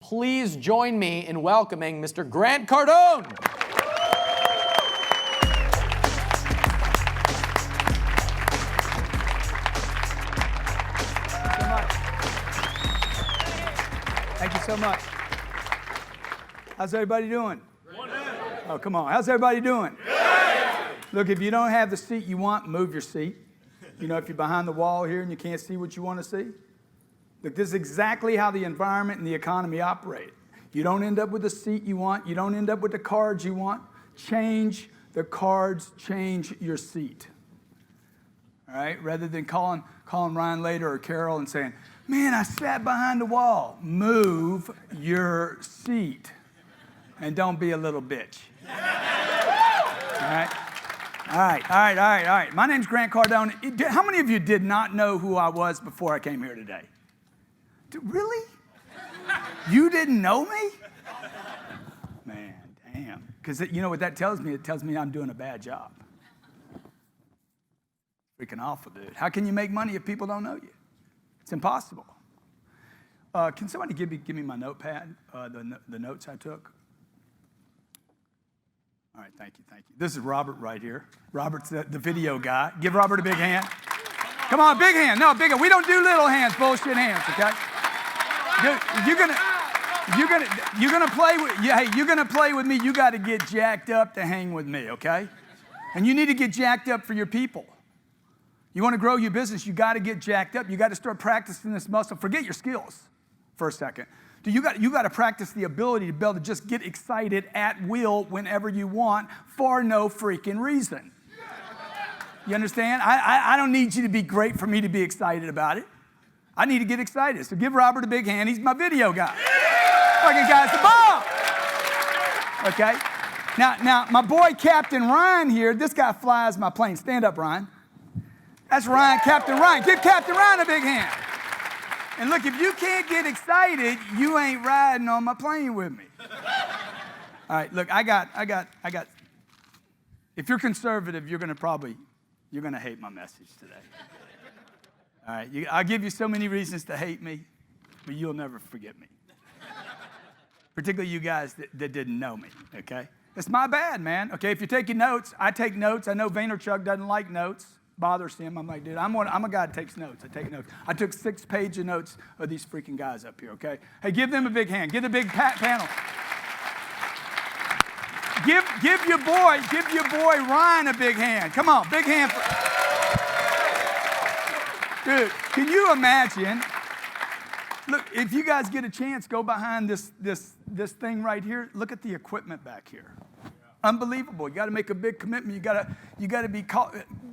please join me in welcoming Mr. Grant Cardone. Thank you so much. How's everybody doing? Oh, come on. How's everybody doing? Look, if you don't have the seat you want, move your seat. You know, if you're behind the wall here and you can't see what you want to see. Look, this is exactly how the environment and the economy operate. You don't end up with the seat you want. You don't end up with the cards you want. Change the cards, change your seat. All right? Rather than calling Ryan later or Carol and saying, man, I sat behind the wall. Move your seat. And don't be a little bitch. All right? All right. My name's Grant Cardone. How many of you did not know who I was before I came here today? Really? You didn't know me? Man, damn. Because you know what that tells me? It tells me I'm doing a bad job. Freaking awful, dude. How can you make money if people don't know you? It's impossible. Can somebody give me my notepad, the notes I took? All right, thank you. This is Robert right here. Robert's the video guy. Give Robert a big hand. Come on, big hand. No, big hand. We don't do little hands, bullshit hands, okay? You're gonna play with. Hey, you're gonna play with me. You got to get jacked up to hang with me, okay? And you need to get jacked up for your people. You want to grow your business, you got to get jacked up. You got to start practicing this muscle. Forget your skills for a second. You got to practice the ability to be able to just get excited at will whenever you want for no freaking reason. You understand? I don't need you to be great for me to be excited about it. I need to get excited. So give Robert a big hand. He's my video guy. Fucking guy's the bomb. Okay? Now, my boy Captain Ryan here, this guy flies my plane. Stand up, Ryan. That's Ryan, Captain Ryan. Give Captain Ryan a big hand. And look, if you can't get excited, you ain't riding on my plane with me. All right, look, I got. If you're conservative, you're gonna hate my message today. All right, I'll give you so many reasons to hate me, but you'll never forget me. Particularly you guys that didn't know me, okay? It's my bad, man. Okay, if you're taking notes, I take notes. I know Vaynerchuk doesn't like notes. Bothers him. I'm like, dude, I'm a guy that takes notes. I take notes. I took 6 pages of notes of these freaking guys up here, okay? Hey, give them a big hand. Give the big panel. Give your boy Ryan a big hand. Come on, big hand. Dude, can you imagine? Look, if you guys get a chance, go behind this thing right here. Look at the equipment back here. Unbelievable. You got to make a big commitment. You got to be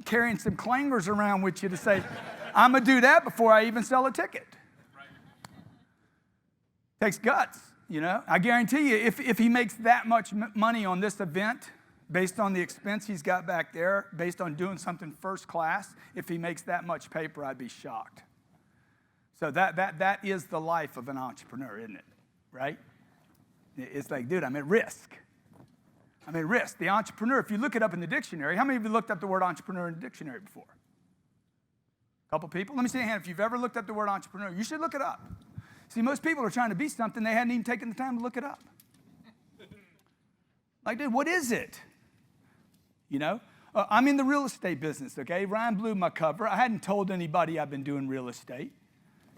carrying some clangers around with you to say, I'm going to do that before I even sell a ticket. Takes guts, you know. I guarantee you, if he makes that much money on this event, based on the expense he's got back there, based on doing something first class, if he makes that much paper, I'd be shocked. So that is the life of an entrepreneur, isn't it? Right? It's like, dude, I'm at risk. Risk. The entrepreneur, if you look it up in the dictionary, how many of you looked up the word entrepreneur in the dictionary before? A couple people? Let me see a hand if you've ever looked up the word entrepreneur. You should look it up. See, most people are trying to be something they hadn't even taken the time to look it up. Like, dude, what is it? You know? I'm in the real estate business, okay? Ryan blew my cover. I hadn't told anybody I've been doing real estate.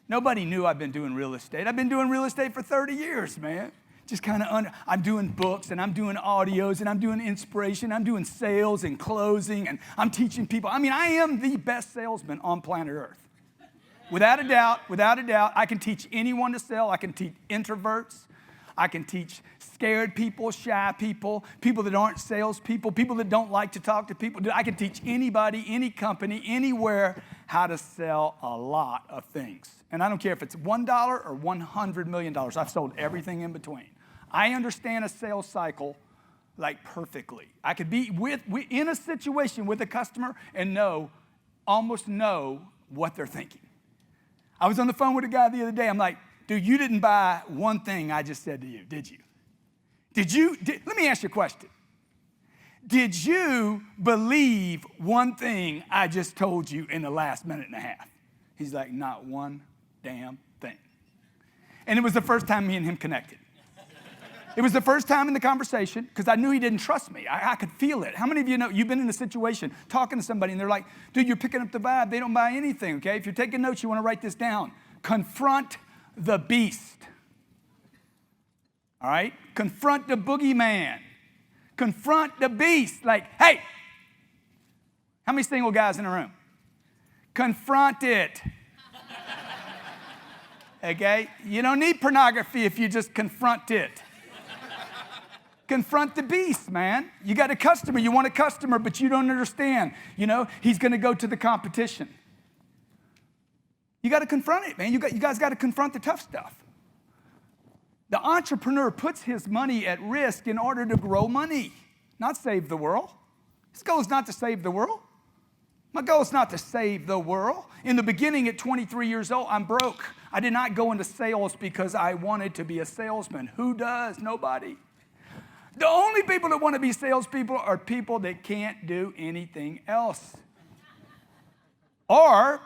Nobody knew I've been doing real estate. I've been doing real estate for 30 years, man. Just kind of I'm doing books, and I'm doing audios, and I'm doing inspiration. I'm doing sales and closing, and I'm teaching people. I am the best salesman on planet Earth. Without a doubt, I can teach anyone to sell. I can teach introverts. I can teach scared people, shy people, people that aren't salespeople, people that don't like to talk to people. I can teach anybody, any company, anywhere how to sell a lot of things. And I don't care if it's $1 or $100 million. I've sold everything in between. I understand a sales cycle like perfectly. I could be in a situation with a customer and almost know what they're thinking. I was on the phone with a guy the other day. I'm like, dude, you didn't buy one thing I just said to you, did you? Let me ask you a question. Did you believe one thing I just told you in the last minute and a half? He's like, not one damn thing. And it was the first time me and him connected. It was the first time in the conversation because I knew he didn't trust me. I could feel it. How many of you know you've been in a situation talking to somebody and they're like, dude, you're picking up the vibe. They don't buy anything, okay? If you're taking notes, you want to write this down. Confront the beast. All right? Confront the boogeyman. Confront the beast. Like, hey, how many single guys in the room? Confront it. Okay? You don't need pornography if you just confront it. Confront the beast, man. You got a customer. You want a customer, but you don't understand. You know, he's going to go to the competition. You got to confront it, man. You guys got to confront the tough stuff. The entrepreneur puts his money at risk in order to grow money, not save the world. His goal is not to save the world. My goal is not to save the world. In the beginning, at 23 years old, I'm broke. I did not go into sales because I wanted to be a salesman. Who does? Nobody. The only people that want to be salespeople are people that can't do anything else. Or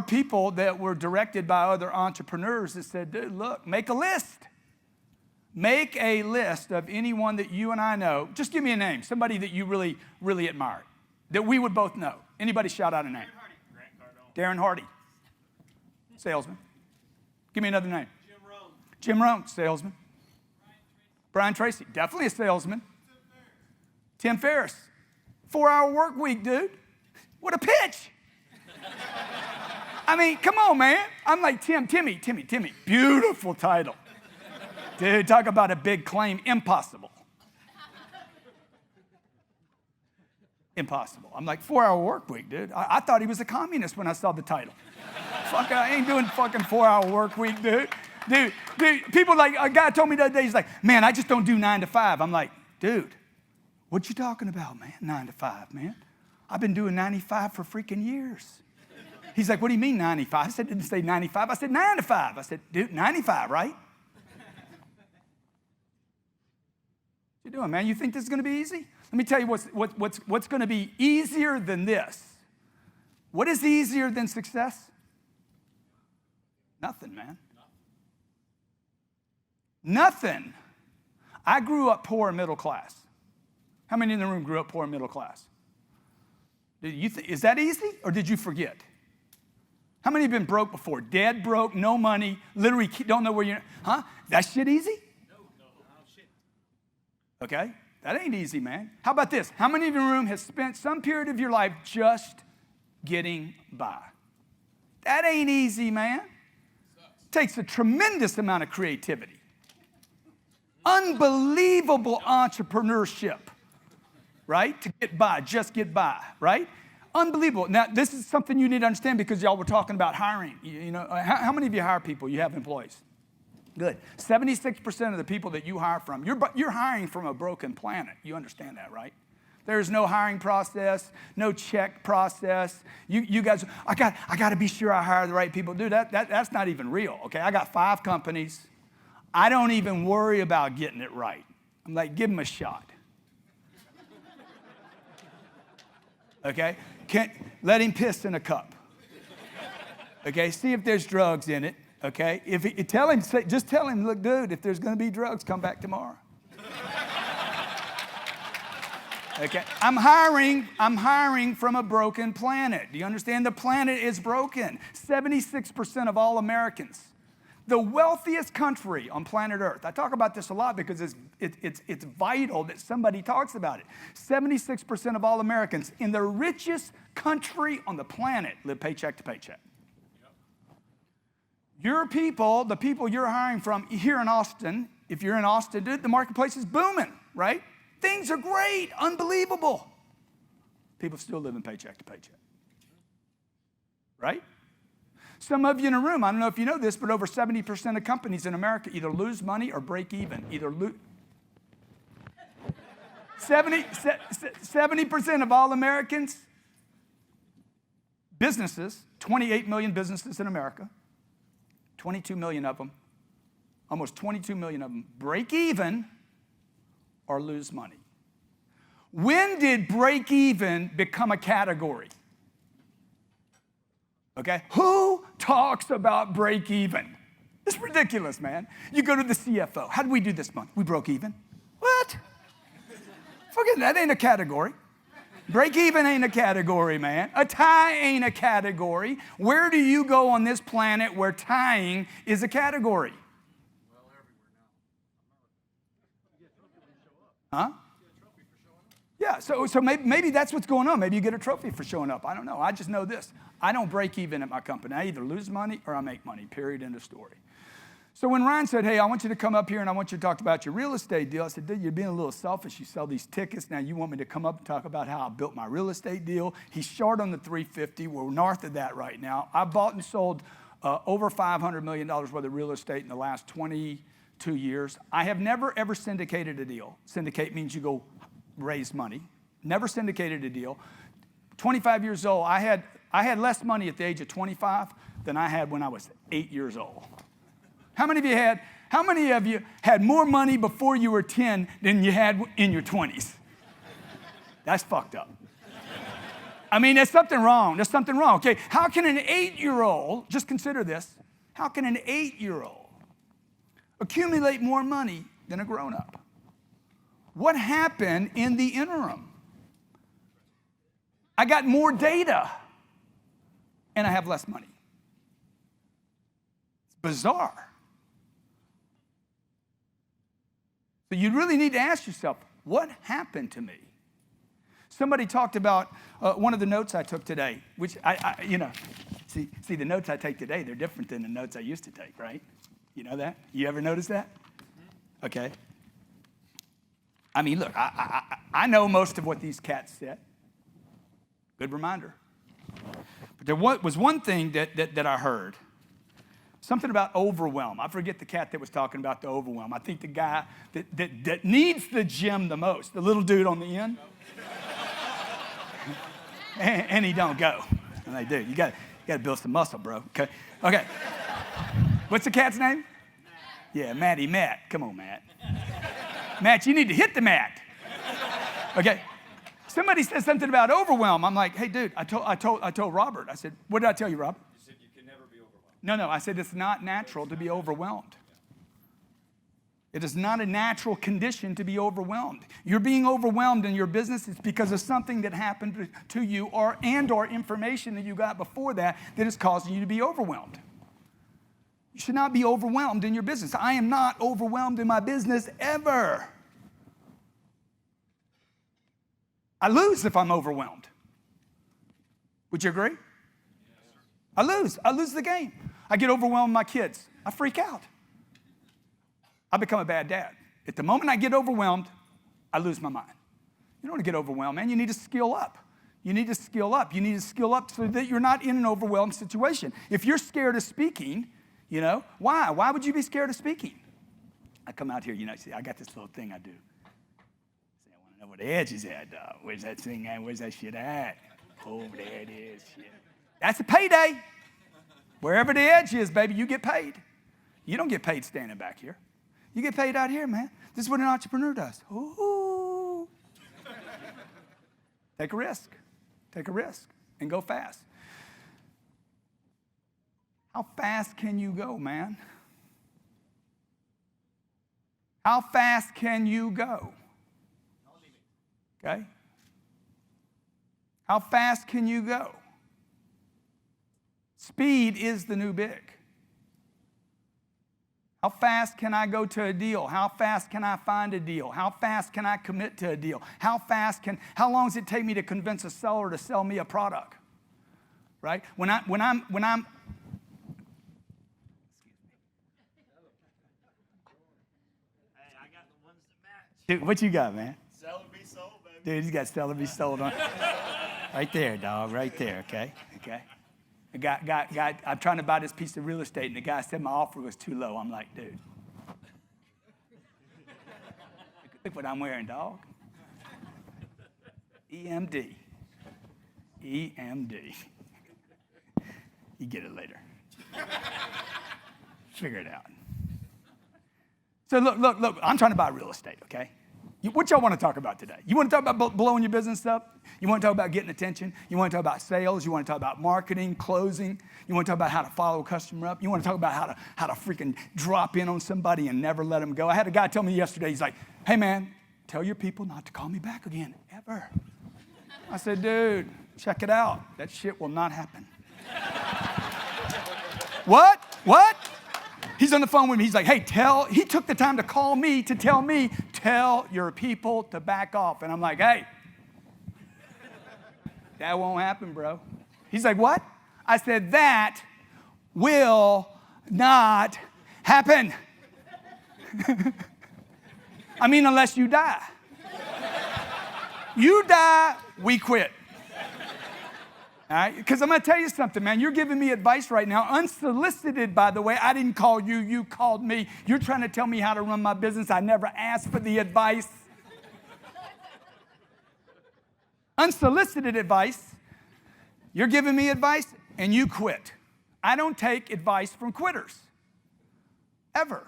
people that were directed by other entrepreneurs that said, dude, look, make a list. Make a list of anyone that you and I know. Just give me a name, somebody that you really, really admire, that we would both know. Anybody shout out a name? Darren Hardy. Salesman. Give me another name. Jim Rohn, salesman. Brian Tracy, definitely a salesman. Tim Ferriss. 4-hour work week, dude. What a pitch. I mean, come on, man. I'm like, Timmy. Beautiful title. Dude, talk about a big claim. Impossible. Impossible. I'm like, 4-hour work week, dude. I thought he was a communist when I saw the title. Fuck, I ain't doing fucking 4-hour work week, dude. Dude, people like, a guy told me the other day, he's like, man, I just don't do 9 to 5. I'm like, dude, what you talking about, man? 9 to 5, man. I've been doing 95 for freaking years. He's like, what do you mean 95? I said, didn't say 95. I said 9 to 5. I said, dude, 95, right? What you doing, man? You think this is going to be easy? Let me tell you what's going to be easier than this. What is easier than success? Nothing, man. Nothing. I grew up poor and middle class. How many in the room grew up poor and middle class? Is that easy, or did you forget? How many have been broke before? Dead broke, no money, literally don't know where you're, huh? That shit easy? No, shit. Okay, that ain't easy, man. How about this? How many in the room has spent some period of your life just getting by? That ain't easy, man. Takes a tremendous amount of creativity. Unbelievable entrepreneurship, right? To get by, just get by, right? Unbelievable. Now, this is something you need to understand because y'all were talking about hiring. You know, how many of you hire people? You have employees. Good. 76% of the people that you hire from, you're hiring from a broken planet. You understand that, right? There's no hiring process, no check process. You guys, I got to be sure I hire the right people. Dude, that's not even real, okay? I got 5 companies. I don't even worry about getting it right. I'm like, give them a shot. Okay? Let him piss in a cup. Okay? See if there's drugs in it. Okay? Just tell him, look, dude, if there's going to be drugs, come back tomorrow. Okay? I'm hiring from a broken planet. Do you understand? The planet is broken. 76% of all Americans. The wealthiest country on planet Earth. I talk about this a lot because it's vital that somebody talks about it. 76% of all Americans in the richest country on the planet live paycheck to paycheck. Yep. Your people, the people you're hiring from here in Austin, if you're in Austin, dude, the marketplace is booming, right? Things are great, unbelievable. People still live in paycheck to paycheck, right? Some of you in a room, I don't know if you know this, but over 70% of companies in America either lose money or break even. 70% of all Americans, businesses, 28 million businesses in America, 22 million of them, almost 22 million of them break even or lose money. When did break even become a category? Okay, who talks about break even? It's ridiculous, man. You go to the CFO. How did we do this month? We broke even. What? Forget that ain't a category. Break even ain't a category, man. A tie ain't a category. Where do you go on this planet where tying is a category? Well, everywhere now. Huh? Yeah, so maybe that's what's going on. Maybe you get a trophy for showing up. I don't know. I just know this. I don't break even at my company. I either lose money or I make money, period, end of story. So when Ryan said, hey, I want you to come up here and I want you to talk about your real estate deal, I said, dude, you're being a little selfish. You sell these tickets. Now you want me to come up and talk about how I built my real estate deal. He's short on the 350. We're north of that right now. I bought and sold over $500 million worth of real estate in the last 22 years. I have never, ever syndicated a deal. Syndicate means you go raise money. Never syndicated a deal. 25 years old, I had less money at the age of 25 than I had when I was 8 years old. How many of you had more money before you were 10 than you had in your 20s? That's fucked up. I mean, there's something wrong. There's something wrong. Okay, how can an 8-year-old, just consider this, how can an 8-year-old accumulate more money than a grown-up? What happened in the interim? I got more data and I have less money. It's bizarre. So you really need to ask yourself, what happened to me? Somebody talked about one of the notes I took today, which see the notes I take today, they're different than the notes I used to take, right? You know that? You ever notice that? Okay. I mean, look, I know most of what these cats said. Good reminder. But there was one thing that I heard. Something about overwhelm. I forget the cat that was talking about the overwhelm. I think the guy that needs the gym the most, the little dude on the end. and he don't go. And they do. You got to build some muscle, bro. Okay. What's the cat's name? Yeah, Matt. Come on, Matt. Matt, you need to hit the mat. Okay. Somebody said something about overwhelm. I'm like, hey, dude, I told Robert. I said, what did I tell you, Rob? You said you can never be overwhelmed. No, I said it's not natural to be overwhelmed. It is not a natural condition to be overwhelmed. You're being overwhelmed in your business. It's because of something that happened to you or information that you got before that is causing you to be overwhelmed. You should not be overwhelmed in your business. I am not overwhelmed in my business ever. I lose if I'm overwhelmed. Would you agree? Yes, I lose the game. I get overwhelmed with my kids. I freak out. I become a bad dad. At the moment I get overwhelmed, I lose my mind. You don't want to get overwhelmed, man. You need to skill up. You need to skill up. You need to skill up so that you're not in an overwhelmed situation. If you're scared of speaking, why? Why would you be scared of speaking? I come out here, see, I got this little thing I do. Say, I want to know where the edge is at, dog. Where's that thing at? Where's that shit at? Oh, there it is. Shit. That's a payday. Wherever the edge is, baby, you get paid. You don't get paid standing back here. You get paid out here, man. This is what an entrepreneur does. Ooh. Take a risk. Take a risk and go fast. How fast can you go, man? How fast can you go? Okay? How fast can you go? Speed is the new big. How fast can I go to a deal? How fast can I find a deal? How fast can I commit to a deal? How long does it take me to convince a seller to sell me a product? Right? When I'm Hey, I got the ones that match. Dude, what you got, man? Sell or be sold, baby. Dude, he's got sell or be sold on. Right there, dog. Right there, okay? The guy, I'm trying to buy this piece of real estate, and the guy said my offer was too low. I'm like, dude. Look what I'm wearing, dog. EMD. You get it later. Figure it out. So look, I'm trying to buy real estate, okay? What y'all want to talk about today? You want to talk about blowing your business up? You want to talk about getting attention? You want to talk about sales? You want to talk about marketing, closing? You want to talk about how to follow a customer up? You want to talk about how to freaking drop in on somebody and never let them go? I had a guy tell me yesterday, he's like, hey man, tell your people not to call me back again, ever. I said, dude, check it out. That shit will not happen. What? He's on the phone with me. He's like, hey, he took the time to call me to tell me, tell your people to back off. And I'm like, hey, that won't happen, bro. He's like, what? I said, that will not happen. I mean, unless you die. You die, we quit. All right? Because I'm going to tell you something, man. You're giving me advice right now, unsolicited, by the way. I didn't call you. You called me. You're trying to tell me how to run my business. I never asked for the advice. Unsolicited advice. You're giving me advice, and you quit. I don't take advice from quitters. Ever.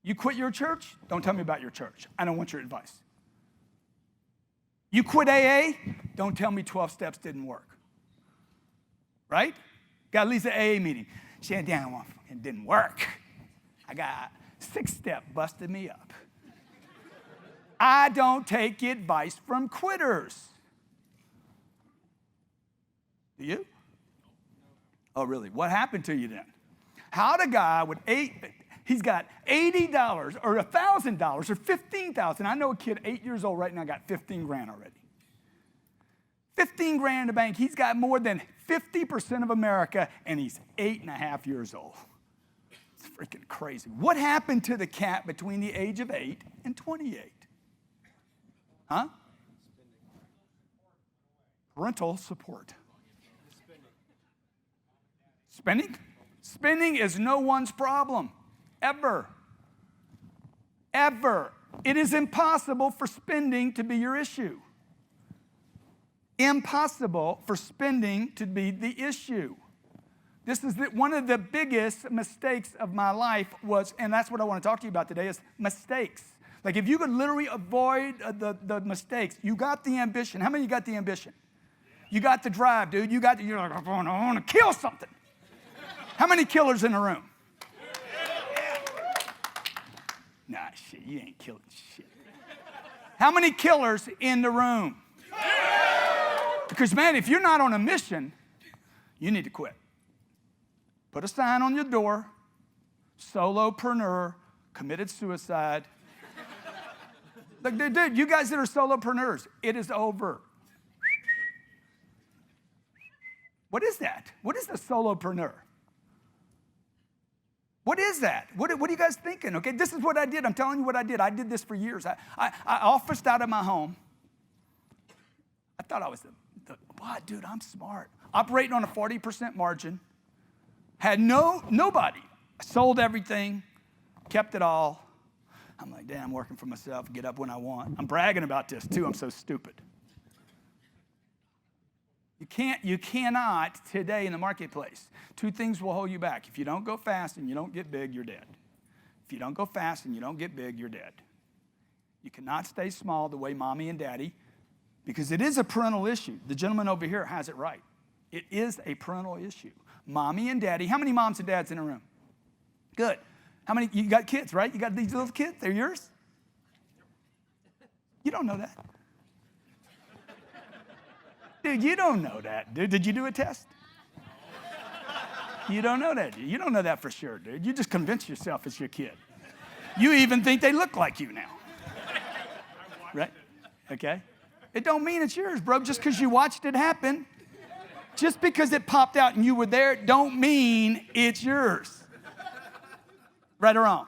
You quit your church? Don't tell me about your church. I don't want your advice. You quit AA? Don't tell me 12 steps didn't work. Right? Got Lisa AA meeting. She had down one, it didn't work. I got 6-step, busted me up. I don't take advice from quitters. Do you? Oh, really? What happened to you then? How'd a guy with he's got $80 or $1,000 or $15,000. I know a kid 8 years old right now got 15 grand already. 15 grand in the bank. He's got more than 50% of America, and he's 8.5 years old. It's freaking crazy. What happened to the cat between the age of 8 and 28? Huh? Parental support. Spending? Spending is no one's problem. Ever. Ever. It is impossible for spending to be your issue. Impossible for spending to be the issue. This is one of the biggest mistakes of my life was, and that's what I want to talk to you about today, is mistakes. Like if you could literally avoid the mistakes, you got the ambition. How many of you got the ambition? You got the drive, dude. You're like, I want to kill something. How many killers in the room? Nah, shit, you ain't killing shit. How many killers in the room? Because, man, if you're not on a mission, you need to quit. Put a sign on your door, solopreneur, committed suicide. Look, dude, you guys that are solopreneurs, it is over. What is that? What is a solopreneur? What is that? What are you guys thinking? Okay, this is what I did. I'm telling you what I did. I did this for years. I officed out of my home. I thought I was what, dude, I'm smart. Operating on a 40% margin. Had nobody. I sold everything, kept it all. I'm like, damn, I'm working for myself, get up when I want. I'm bragging about this too. I'm so stupid. You cannot today in the marketplace. Two things will hold you back. If you don't go fast and you don't get big, you're dead. If you don't go fast and you don't get big, you're dead. You cannot stay small the way mommy and daddy, because it is a parental issue. The gentleman over here has it right. It is a parental issue. Mommy and daddy. How many moms and dads in the room? Good. How many? You got kids, right? You got these little kids. They're yours? You don't know that. Dude, you don't know that, dude. Did you do a test? You don't know that, dude. You don't know that for sure, dude. You just convince yourself it's your kid. You even think they look like you now. Right? Okay? It don't mean it's yours, bro. Just because you watched it happen, just because it popped out and you were there, don't mean it's yours. Right or wrong?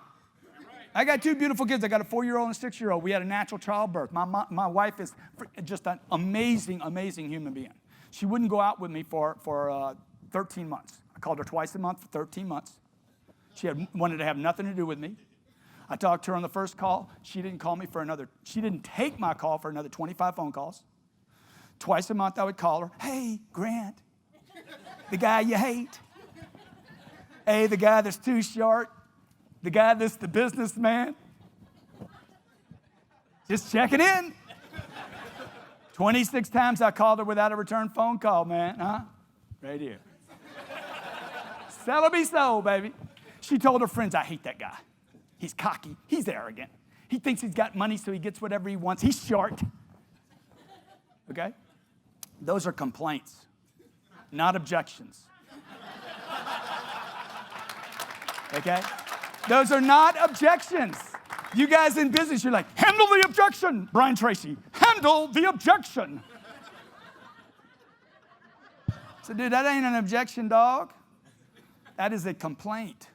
I got two beautiful kids. I got a 4-year-old and a 6-year-old. We had a natural childbirth. My wife is just an amazing, amazing human being. She wouldn't go out with me for 13 months. I called her twice a month for 13 months. She wanted to have nothing to do with me. I talked to her on the first call. She didn't take my call for another 25 phone calls. Twice a month I would call her. Hey, Grant, the guy you hate. Hey, the guy that's too short. The guy that's the businessman. Just checking in. 26 times I called her without a return phone call, man. Huh? Right here. Sell or be sold, baby. She told her friends, I hate that guy. He's cocky. He's arrogant. He thinks he's got money, so he gets whatever he wants. He's short. Okay? Those are complaints, not objections. Okay? Those are not objections. You guys in business, you're like, handle the objection, Brian Tracy. Handle the objection. So, dude, that ain't an objection, dog. That is a complaint.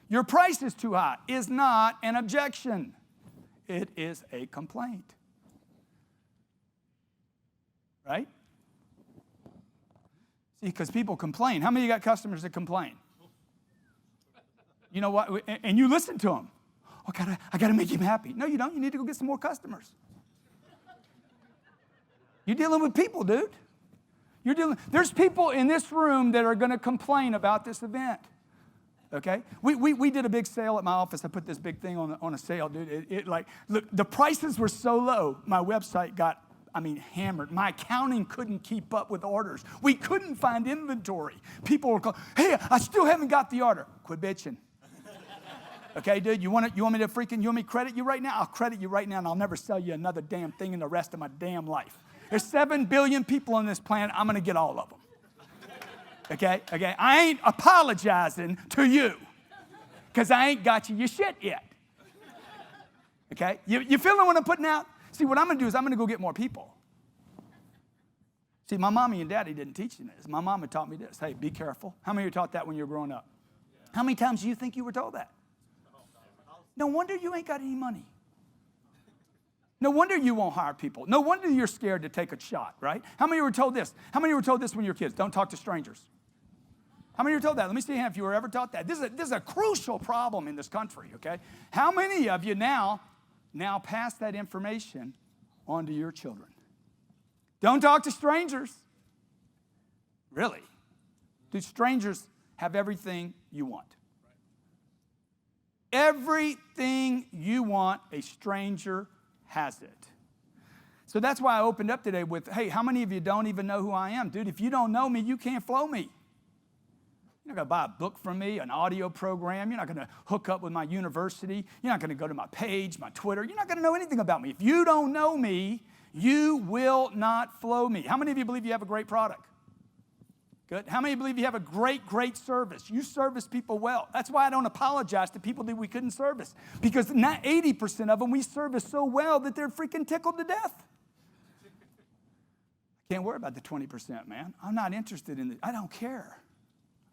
Your price is too high is not an objection. It is a complaint. Right? See, because people complain. How many of you got customers that complain? You know what? And you listen to them. Oh, I gotta make him happy. No, you don't. You need to go get some more customers. You're dealing with people, dude. There's people in this room that are going to complain about this event. Okay? We did a big sale at my office. I put this big thing on a sale, dude. Look, the prices were so low, my website got, hammered. My accounting couldn't keep up with orders. We couldn't find inventory. People were calling, hey, I still haven't got the order. Quit bitching. Okay, dude, you want me to credit you right now? I'll credit you right now, and I'll never sell you another damn thing in the rest of my damn life. There's 7 billion people on this planet. I'm going to get all of them. Okay? I ain't apologizing to you because I ain't got you your shit yet. Okay? You feeling what I'm putting out? See, what I'm going to do is I'm going to go get more people. See, my mommy and daddy didn't teach me this. My mama taught me this. Hey, be careful. How many of you taught that when you were growing up? How many times do you think you were told that? No wonder you ain't got any money. No wonder you won't hire people. No wonder you're scared to take a shot, right? How many were told this? How many were told this when you were kids? Don't talk to strangers. How many were told that? Let me see a hand if you were ever taught that. This is a crucial problem in this country, okay? How many of you now pass that information on to your children? Don't talk to strangers. Really? Do strangers have everything you want? Everything you want, a stranger has it. So that's why I opened up today with, hey, how many of you don't even know who I am? Dude, if you don't know me, you can't flow me. You're not going to buy a book from me, an audio program. You're not going to hook up with my university. You're not going to go to my page, my Twitter. You're not going to know anything about me. If you don't know me, you will not flow me. How many of you believe you have a great product? Good. How many believe you have a great service? You service people well. That's why I don't apologize to people that we couldn't service. Because not 80% of them we service so well that they're freaking tickled to death. I can't worry about the 20%, man. I'm not interested in it. I don't care.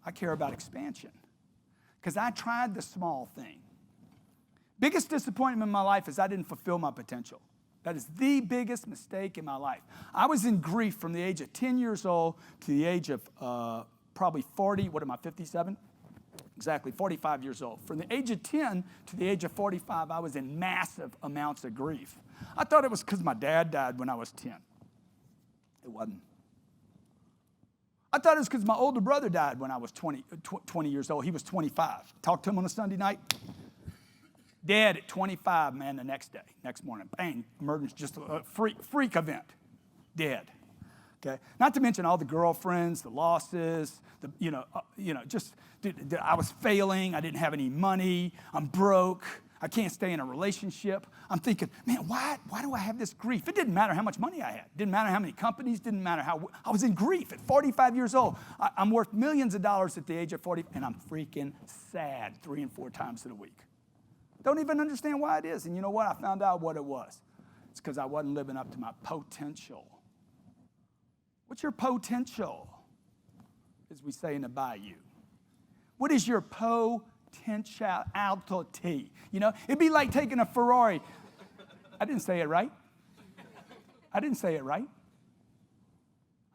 I care about expansion. Because I tried the small thing. Biggest disappointment in my life is I didn't fulfill my potential. That is the biggest mistake in my life. I was in grief from the age of 10 years old to the age of probably 40, 57? Exactly, 45 years old. From the age of 10 to the age of 45, I was in massive amounts of grief. I thought it was because my dad died when I was 10. It wasn't. I thought it was because my older brother died when I was 20 years old. He was 25. Talked to him on a Sunday night. Dead at 25, man, the next morning. Bang, emergence, just a freak event. Dead. Okay? Not to mention all the girlfriends, the losses, dude, I was failing. I didn't have any money. I'm broke. I can't stay in a relationship. I'm thinking, man, why do I have this grief? It didn't matter how much money I had. It didn't matter how many companies. Didn't matter how. I was in grief at 45 years old. I'm worth millions of dollars at the age of 40, and I'm freaking sad 3 and 4 times in a week. Don't even understand why it is. And you know what? I found out what it was. It's because I wasn't living up to my potential. What's your potential, as we say in the Bayou? What is your potentiality? You know, it'd be like taking a Ferrari. I didn't say it right. I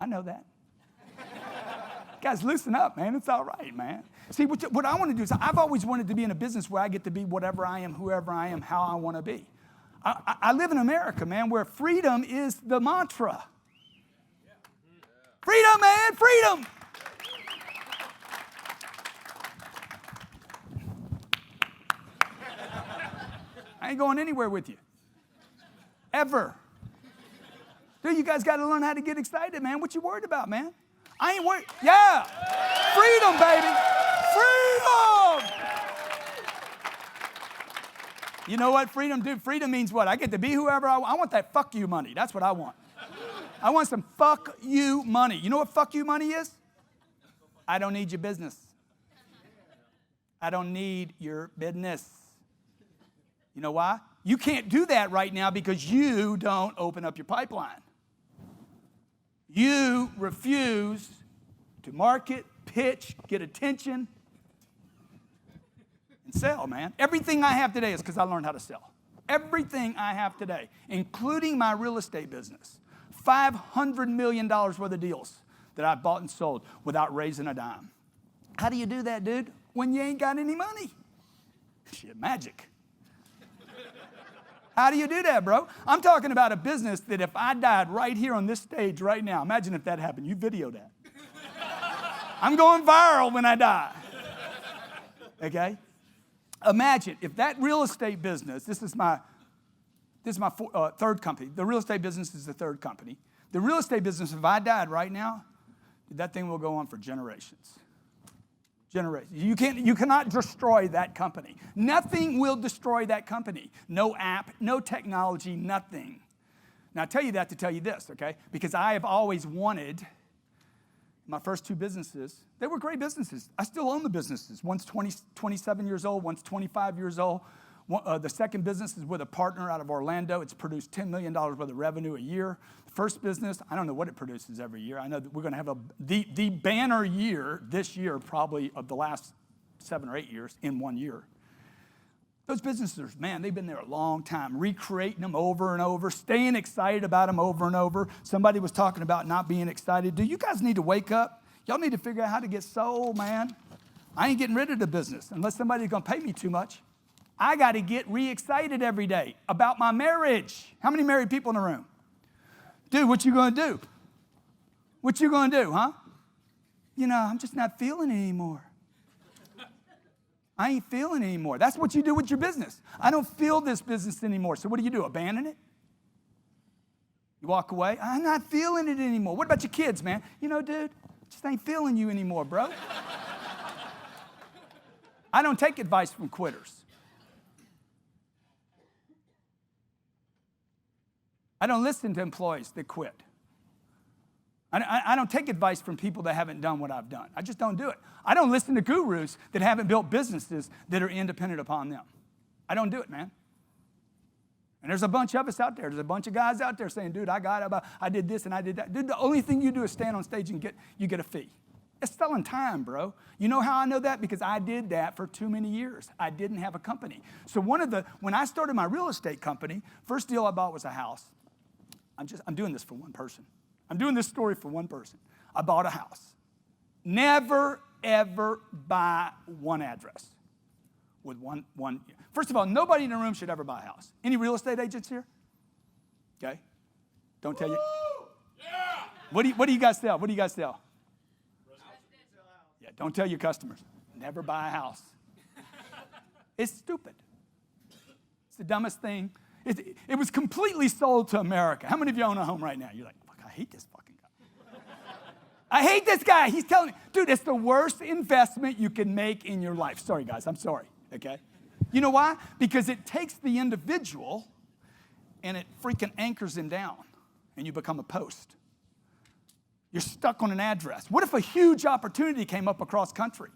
know that. Guys, loosen up, man. It's all right, man. See, what I want to do is I've always wanted to be in a business where I get to be whatever I am, whoever I am, how I want to be. I live in America, man, where freedom is the mantra. Freedom, man, freedom. I ain't going anywhere with you. ever. Dude, you guys got to learn how to get excited, man. What you worried about, man? I ain't worried. Yeah. Freedom, baby. Freedom. You know what freedom, dude? Freedom means what? I get to be whoever I want. I want that fuck you money. That's what I want. I want some fuck you money. You know what fuck you money is? I don't need your business. I don't need your business. You know why? You can't do that right now because you don't open up your pipeline. You refuse to market, pitch, get attention, and sell, man. Everything I have today is because I learned how to sell. Everything I have today, including my real estate business, $500 million worth of deals that I've bought and sold without raising a dime. How do you do that, dude? When you ain't got any money. Shit, magic. How do you do that, bro? I'm talking about a business that if I died right here on this stage right now, imagine if that happened. You video that. I'm going viral when I die. Okay? Imagine if that real estate business, this is my third company. The real estate business is the third company. The real estate business, if I died right now, that thing will go on for generations. Generations. You cannot destroy that company. Nothing will destroy that company. No app, no technology, nothing. Now, I tell you that to tell you this, okay? Because I have always wanted my first two businesses. They were great businesses. I still own the businesses. One's 27 years old, one's 25 years old. The second business is with a partner out of Orlando. It's produced $10 million worth of revenue a year. The first business, I don't know what it produces every year. I know that we're going to have the banner year this year, probably of the last 7 or 8 years in 1 year. Those businesses, man, they've been there a long time, recreating them over and over, staying excited about them over and over. Somebody was talking about not being excited. Do you guys need to wake up? Y'all need to figure out how to get sold, man. I ain't getting rid of the business unless somebody's going to pay me too much. I got to get re-excited every day about my marriage. How many married people in the room? Dude, what you going to do? What you going to do, huh? You know, I'm just not feeling it anymore. I ain't feeling it anymore. That's what you do with your business. I don't feel this business anymore. So what do? Abandon it? You walk away? I'm not feeling it anymore. What about your kids, man? You know, dude, just ain't feeling you anymore, bro. I don't take advice from quitters. I don't listen to employees that quit. I don't take advice from people that haven't done what I've done. I just don't do it. I don't listen to gurus that haven't built businesses that are independent upon them. I don't do it, man. And there's a bunch of us out there. There's a bunch of guys out there saying, dude, I did this and I did that. Dude, the only thing you do is stand on stage and you get a fee. It's selling time, bro. You know how I know that? Because I did that for too many years. I didn't have a company. So when I started my real estate company, first deal I bought was a house. I'm doing this for one person. I'm doing this story for one person. I bought a house. Never, ever buy one address with one. First of all, nobody in the room should ever buy a house. Any real estate agents here? Okay. Don't tell you. Yeah. What do you guys sell? What do you guys sell? Yeah, don't tell your customers. Never buy a house. It's stupid. It's the dumbest thing. It was completely sold to America. How many of you own a home right now? You're like, fuck, I hate this fucking guy. I hate this guy. He's telling me, dude, it's the worst investment you can make in your life. Sorry, guys. I'm sorry. Okay? You know why? Because it takes the individual and it freaking anchors him down and you become a post. You're stuck on an address. What if a huge opportunity came up across country?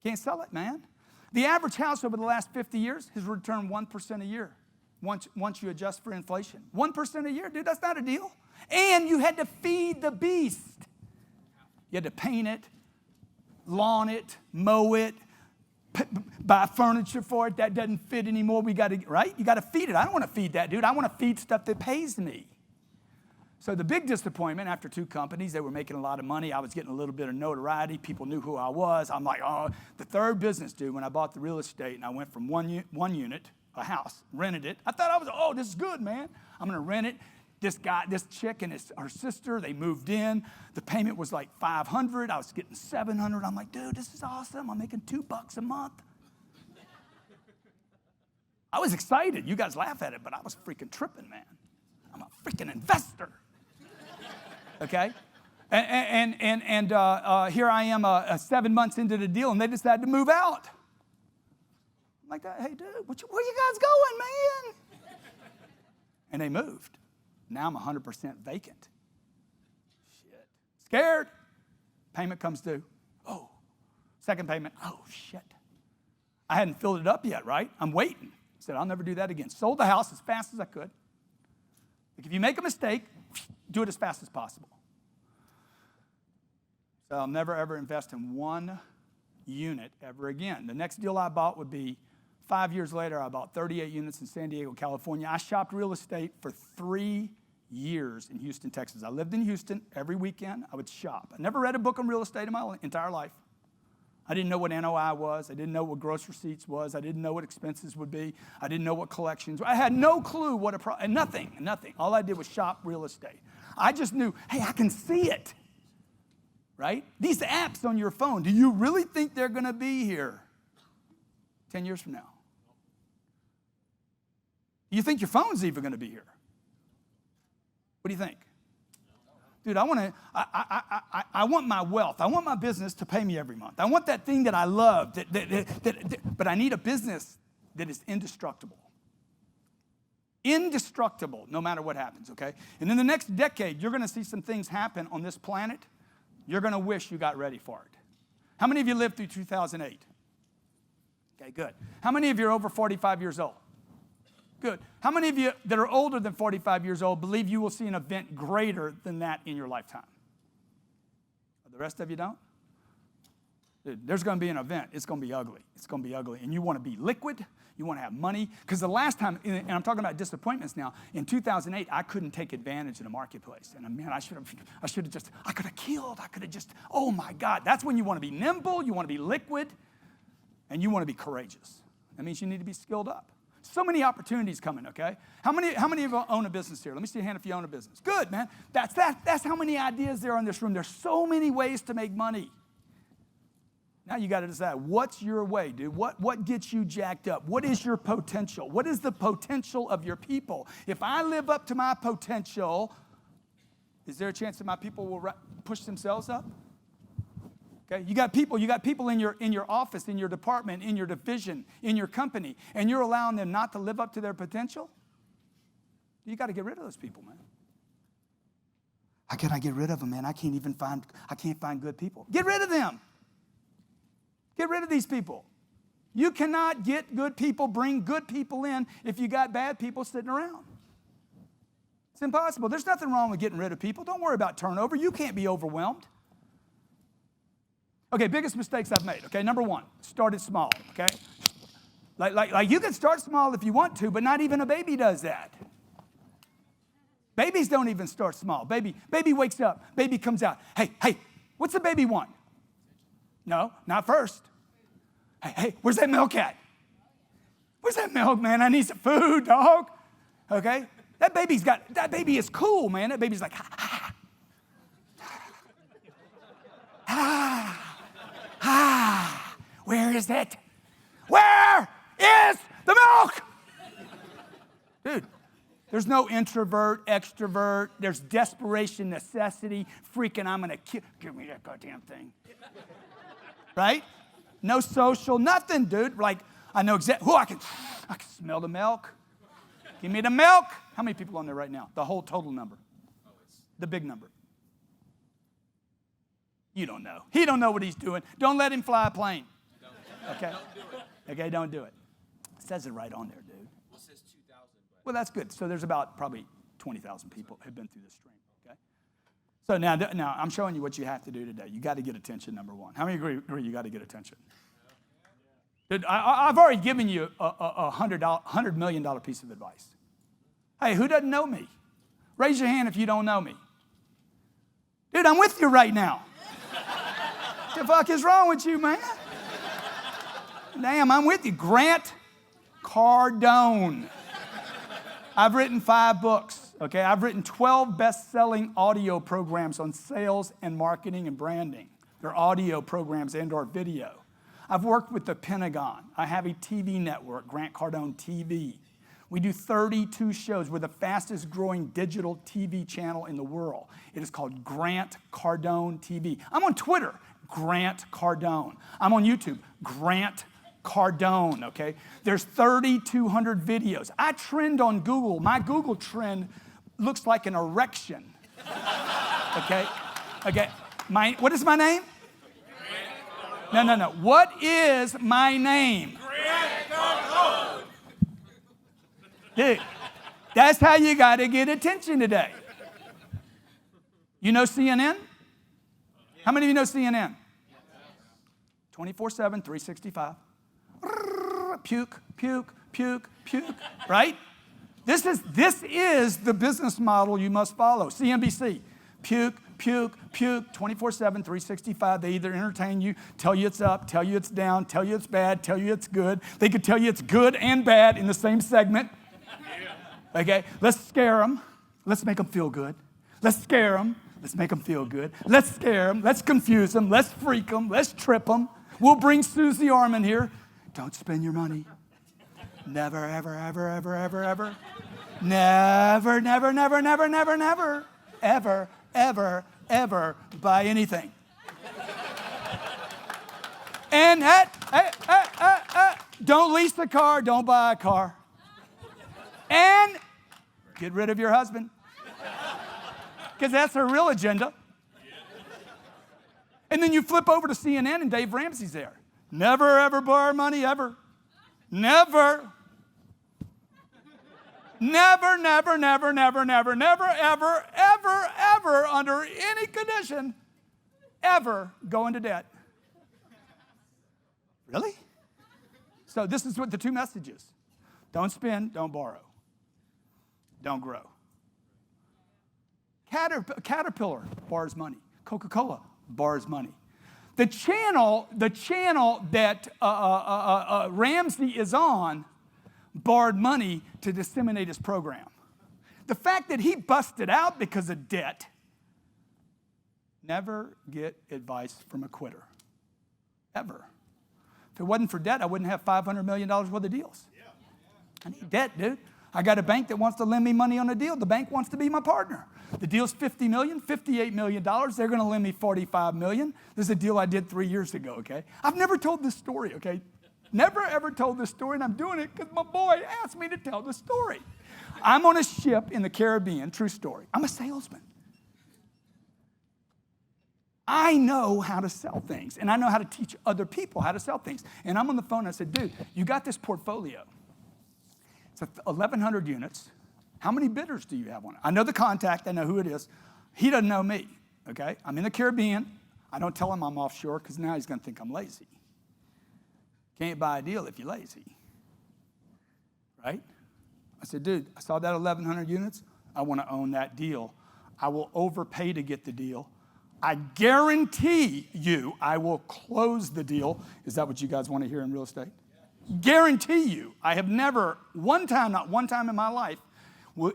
Can't sell it, man. The average house over the last 50 years has returned 1% a year once you adjust for inflation. 1% a year, dude, that's not a deal. And you had to feed the beast. You had to paint it, lawn it, mow it, buy furniture for it. That doesn't fit anymore. Right? You got to feed it. I don't want to feed that, dude. I want to feed stuff that pays me. So the big disappointment after two companies, they were making a lot of money. I was getting a little bit of notoriety. People knew who I was. I'm like, oh, the third business, dude, when I bought the real estate and I went from one unit, a house, rented it. I thought this is good, man. I'm going to rent it. This chick and her sister, they moved in. The payment was like $500. I was getting $700. I'm like, dude, this is awesome. I'm making $2 a month. I was excited. You guys laugh at it, but I was freaking tripping, man. I'm a freaking investor. Okay? And here I am 7 months into the deal, and they decided to move out. I'm like, hey, dude, where you guys going, man? And they moved. Now I'm 100% vacant. Shit. Scared. Payment comes due. Oh. Second payment. Oh, shit. I hadn't filled it up yet, right? I'm waiting. Said, I'll never do that again. Sold the house as fast as I could. Like, if you make a mistake, do it as fast as possible. So I'll never, ever invest in one unit ever again. The next deal I bought would be 5 years later. I bought 38 units in San Diego, California. I shopped real estate for 3 years in Houston, Texas. I lived in Houston every weekend. I would shop. I never read a book on real estate in my entire life. I didn't know what NOI was. I didn't know what gross receipts was. I didn't know what expenses would be. I didn't know what collections were. I had no clue what nothing. All I did was shop real estate. I just knew, hey, I can see it, right? These apps on your phone, do you really think they're going to be here 10 years from now? You think your phone's even going to be here? What do you think? Dude, I want my wealth. I want my business to pay me every month. I want that thing that I love, but I need a business that is indestructible. Indestructible, no matter what happens, okay? And in the next decade, you're going to see some things happen on this planet. You're going to wish you got ready for it. How many of you lived through 2008? Okay, good. How many of you are over 45 years old? Good. How many of you that are older than 45 years old believe you will see an event greater than that in your lifetime? The rest of you don't? Dude, there's going to be an event. It's going to be ugly. It's going to be ugly. And you want to be liquid. You want to have money. Because the last time, and I'm talking about disappointments now, in 2008, I couldn't take advantage of the marketplace. And man, I could have killed. I could have just, oh my God. That's when you want to be nimble. You want to be liquid. And you want to be courageous. That means you need to be skilled up. So many opportunities coming, okay? How many of you own a business here? Let me see your hand if you own a business. Good, man. That's how many ideas there are in this room. There's so many ways to make money. Now you got to decide, what's your way, dude? What gets you jacked up? What is your potential? What is the potential of your people? If I live up to my potential, is there a chance that my people will push themselves up? Okay, you got people in your office, in your department, in your division, in your company, and you're allowing them not to live up to their potential? You got to get rid of those people, man. How can I get rid of them, man? I can't find good people. Get rid of them. Get rid of these people. You cannot get good people, bring good people in if you got bad people sitting around. It's impossible. There's nothing wrong with getting rid of people. Don't worry about turnover. You can't be overwhelmed. Okay, biggest mistakes I've made. Okay, number one, started small. Okay, like you can start small if you want to, but not even a baby does that. Babies don't even start small. Baby wakes up. Baby comes out. Hey, what's the baby want? No, not first. Hey, where's that milk at? Where's that milk, man? I need some food, dog. Okay, that baby is cool, man. That baby's like, where is it? Where is the milk? Dude, there's no introvert, extrovert. There's desperation, necessity, freaking I'm going to give me that goddamn thing. Right? No social, nothing, dude. Like, I know exactly, I can smell the milk. Give me the milk. How many people on there right now? The whole total number. The big number. You don't know. He don't know what he's doing. Don't let him fly a plane. Okay? Okay, don't do it. It says it right on there, dude. Well, it says 2,000. Well, that's good. So there's about probably 20,000 people have been through this stream, okay? So now I'm showing you what you have to do today. You got to get attention, number one. How many agree you got to get attention? Dude, I've already given you a $100 million piece of advice. Hey, who doesn't know me? Raise your hand if you don't know me. Dude, I'm with you right now. What the fuck is wrong with you, man? Damn, I'm with you. Grant Cardone. I've written 5 books, okay? I've written 12 best-selling audio programs on sales and marketing and branding. They're audio programs and/or video. I've worked with the Pentagon. I have a TV network, Grant Cardone TV. We do 32 shows. We're the fastest growing digital TV channel in the world. It is called Grant Cardone TV. I'm on Twitter, Grant Cardone. I'm on YouTube, Grant Cardone, okay? There's 3,200 videos. I trend on Google. My Google trend looks like an erection, okay? Okay, what is my name? No. What is my name? Dude, that's how you got to get attention today. You know CNN? How many of you know CNN? 24/7, 365. Puke, puke, puke, puke, right? This is the business model you must follow. CNBC, puke, puke, puke, 24/7, 365. They either entertain you, tell you it's up, tell you it's down, tell you it's bad, tell you it's good. They could tell you it's good and bad in the same segment. Okay, let's scare them. Let's make them feel good. Let's scare them. Let's make them feel good. Let's scare them. Let's confuse them. Let's freak them. Let's trip them. We'll bring Susie Orman here. Don't spend your money. Never, ever, ever, ever, ever, ever. Never, never, never, never, never, never, ever, ever, ever buy anything. And don't lease a car. Don't buy a car. And get rid of your husband. Because that's her real agenda. And then you flip over to CNN and Dave Ramsey's there. Never, ever borrow money, ever. Never. Never, never, never, never, never, never, ever, ever, ever, under any condition, ever go into debt. Really? So this is what the two messages. Don't spend, don't borrow. Don't grow. Caterpillar borrows money. Coca-Cola borrows money. The channel that Ramsey is on borrowed money to disseminate his program. The fact that he busted out because of debt, never get advice from a quitter. Ever. If it wasn't for debt, I wouldn't have $500 million worth of deals. I need debt, dude. I got a bank that wants to lend me money on a deal. The bank wants to be my partner. The deal's $50 million, $58 million. They're going to lend me $45 million. This is a deal I did 3 years ago, okay? I've never told this story, okay? Never, ever told this story, and I'm doing it because my boy asked me to tell the story. I'm on a ship in the Caribbean, true story. I'm a salesman. I know how to sell things, and I know how to teach other people how to sell things. And I'm on the phone, and I said, dude, you got this portfolio. It's 1,100 units. How many bidders do you have on it? I know the contact. I know who it is. He doesn't know me, okay? I'm in the Caribbean. I don't tell him I'm offshore because now he's going to think I'm lazy. Can't buy a deal if you're lazy, right? I said, dude, I saw that 1,100 units. I want to own that deal. I will overpay to get the deal. I guarantee you I will close the deal. Is that what you guys want to hear in real estate? Guarantee you. I have never, not one time in my life,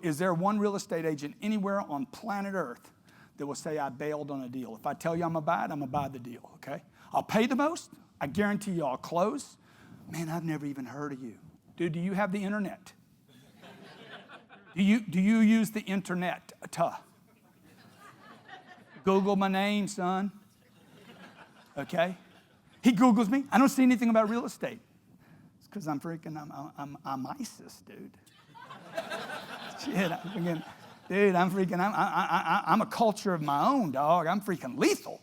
is there one real estate agent anywhere on planet Earth that will say I bailed on a deal. If I tell you I'm going to buy it, I'm going to buy the deal, okay? I'll pay the most. I guarantee you I'll close. Man, I've never even heard of you. Dude, do you have the internet? Do you use the internet? Google my name, son. Okay? He Googles me. I don't see anything about real estate. It's because I'm ISIS, dude. Shit, I'm a culture of my own, dog. I'm freaking lethal.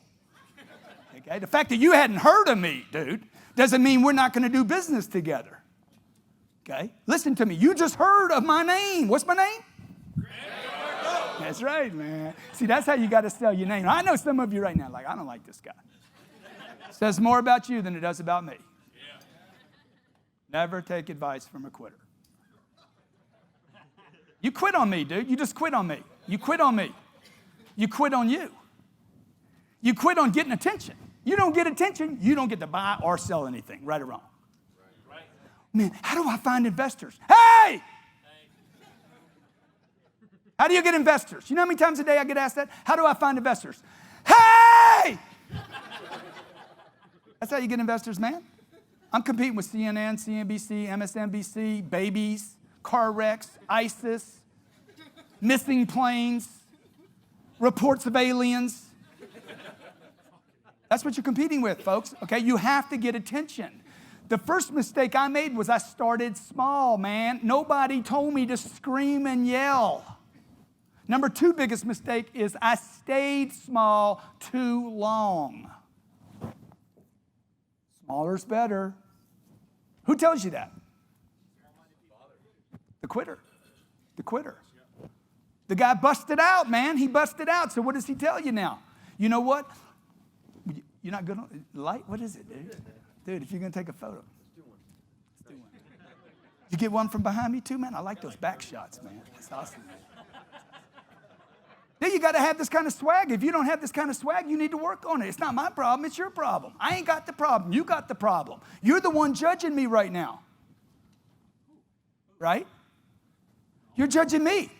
Okay? The fact that you hadn't heard of me, dude, doesn't mean we're not going to do business together. Okay? Listen to me. You just heard of my name. What's my name? That's right, man. See, that's how you got to sell your name. I know some of you right now, like, I don't like this guy. It says more about you than it does about me. Yeah. Never take advice from a quitter. You quit on me, dude. You just quit on me. You quit on me. You quit on you. You quit on getting attention. You don't get attention, you don't get to buy or sell anything, right or wrong. Right. Man, how do I find investors? Hey! How do you get investors? You know how many times a day I get asked that? How do I find investors? Hey! That's how you get investors, man. I'm competing with CNN, CNBC, MSNBC, babies, car wrecks, ISIS, missing planes, reports of aliens. That's what you're competing with, folks, okay? You have to get attention. The first mistake I made was I started small, man. Nobody told me to scream and yell. Number two biggest mistake is I stayed small too long. Smaller's better. Who tells you that? The quitter. The quitter. The guy busted out, man. He busted out. So what does he tell you now? You know what? You're not good on light? What is it, dude? Dude, if you're going to take a photo. Let's do one. You get one from behind me too, man? I like those back shots, man. That's awesome, man. Then you got to have this kind of swag. If you don't have this kind of swag, you need to work on it. It's not my problem. It's your problem. I ain't got the problem. You got the problem. You're the one judging me right now. Right? You're judging me.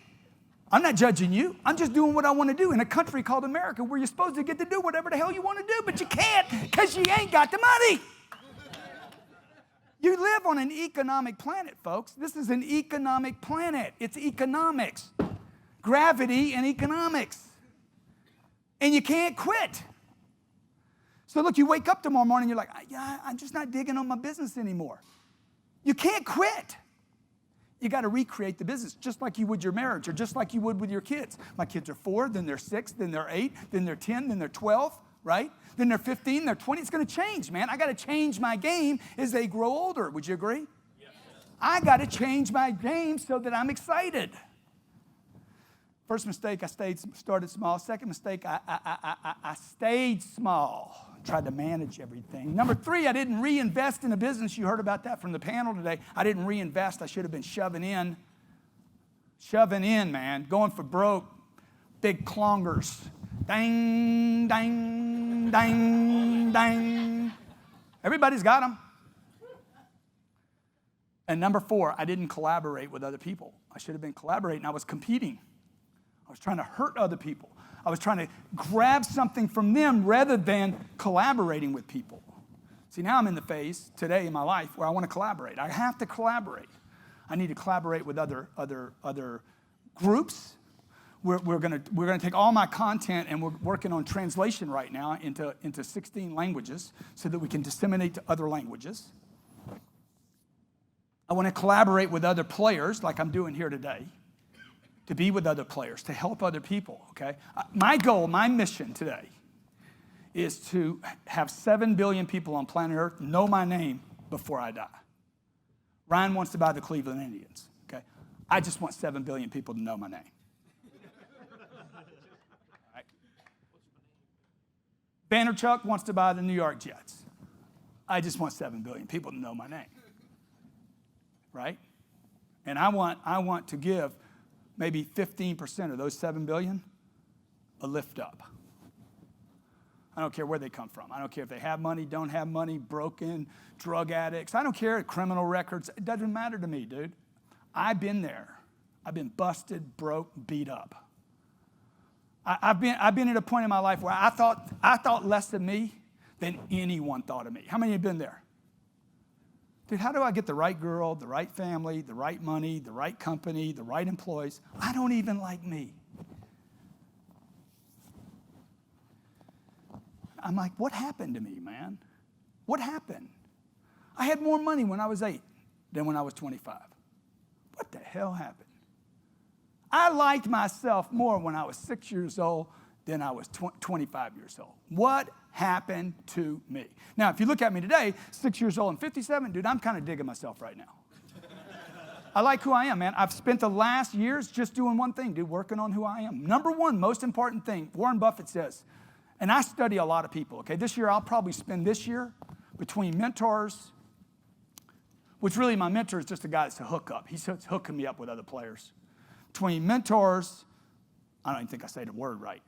I'm not judging you. I'm just doing what I want to do in a country called America where you're supposed to get to do whatever the hell you want to do, but you can't because you ain't got the money. You live on an economic planet, folks. This is an economic planet. It's economics. Gravity and economics. And you can't quit. So look, you wake up tomorrow morning, you're like, yeah, I'm just not digging on my business anymore. You can't quit. You got to recreate the business just like you would your marriage or just like you would with your kids. My kids are 4, then they're 6, then they're 8, then they're 10, then they're 12, right? Then they're 15, they're 20. It's going to change, man. I got to change my game as they grow older. Would you agree? Yes. I got to change my game so that I'm excited. First mistake, I started small. Second mistake, I stayed small. Tried to manage everything. Number 3, I didn't reinvest in a business. You heard about that from the panel today. I didn't reinvest. I should have been shoving in. Shoving in, man. Going for broke. Big clongers. Dang, dang, dang, dang. Everybody's got them. And number 4, I didn't collaborate with other people. I should have been collaborating. I was competing. I was trying to hurt other people. I was trying to grab something from them rather than collaborating with people. See, now I'm in the phase today in my life where I want to collaborate. I have to collaborate. I need to collaborate with other groups. We're going to take all my content, and we're working on translation right now into 16 languages so that we can disseminate to other languages. I want to collaborate with other players like I'm doing here today. To be with other players, to help other people, okay? My goal, my mission today is to have 7 billion people on planet Earth know my name before I die. Ryan wants to buy the Cleveland Indians, okay? I just want 7 billion people to know my name. Right? Vanderchuck wants to buy the New York Jets. I just want 7 billion people to know my name, right? And I want to give maybe 15% of those 7 billion a lift up. I don't care where they come from. I don't care if they have money, don't have money, broken, drug addicts. I don't care, criminal records. It doesn't matter to me, dude. I've been there. I've been busted, broke, beat up. I've been at a point in my life where I thought less of me than anyone thought of me. How many have been there? Dude, how do I get the right girl, the right family, the right money, the right company, the right employees? I don't even like me. I'm like, what happened to me, man? What happened? I had more money when I was 8 than when I was 25. What the hell happened? I liked myself more when I was 6 years old than I was 25 years old. What happened to me? Now, if you look at me today, 6 years old and 57, dude, I'm kind of digging myself right now. I like who I am, man. I've spent the last years just doing one thing, dude, working on who I am. Number one, most important thing, Warren Buffett says, and I study a lot of people, okay? This year, I'll probably spend this year between mentors, which really my mentor is just a guy that's a hookup. He's hooking me up with other players. Between mentors, I don't even think I say the word right.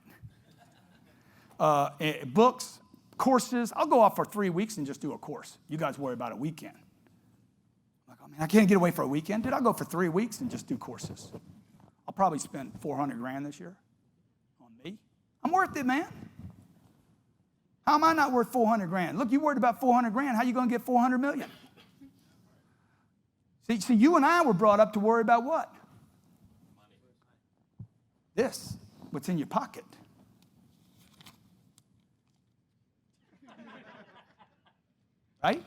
Books, courses. I'll go off for 3 weeks and just do a course. You guys worry about a weekend. I'm like, oh man, I can't get away for a weekend. Dude, I'll go for 3 weeks and just do courses. I'll probably spend $400,000 this year on me. I'm worth it, man. How am I not worth 400 grand? Look, you worried about 400 grand. How you going to get 400 million? See, you and I were brought up to worry about what? This, what's in your pocket. Right?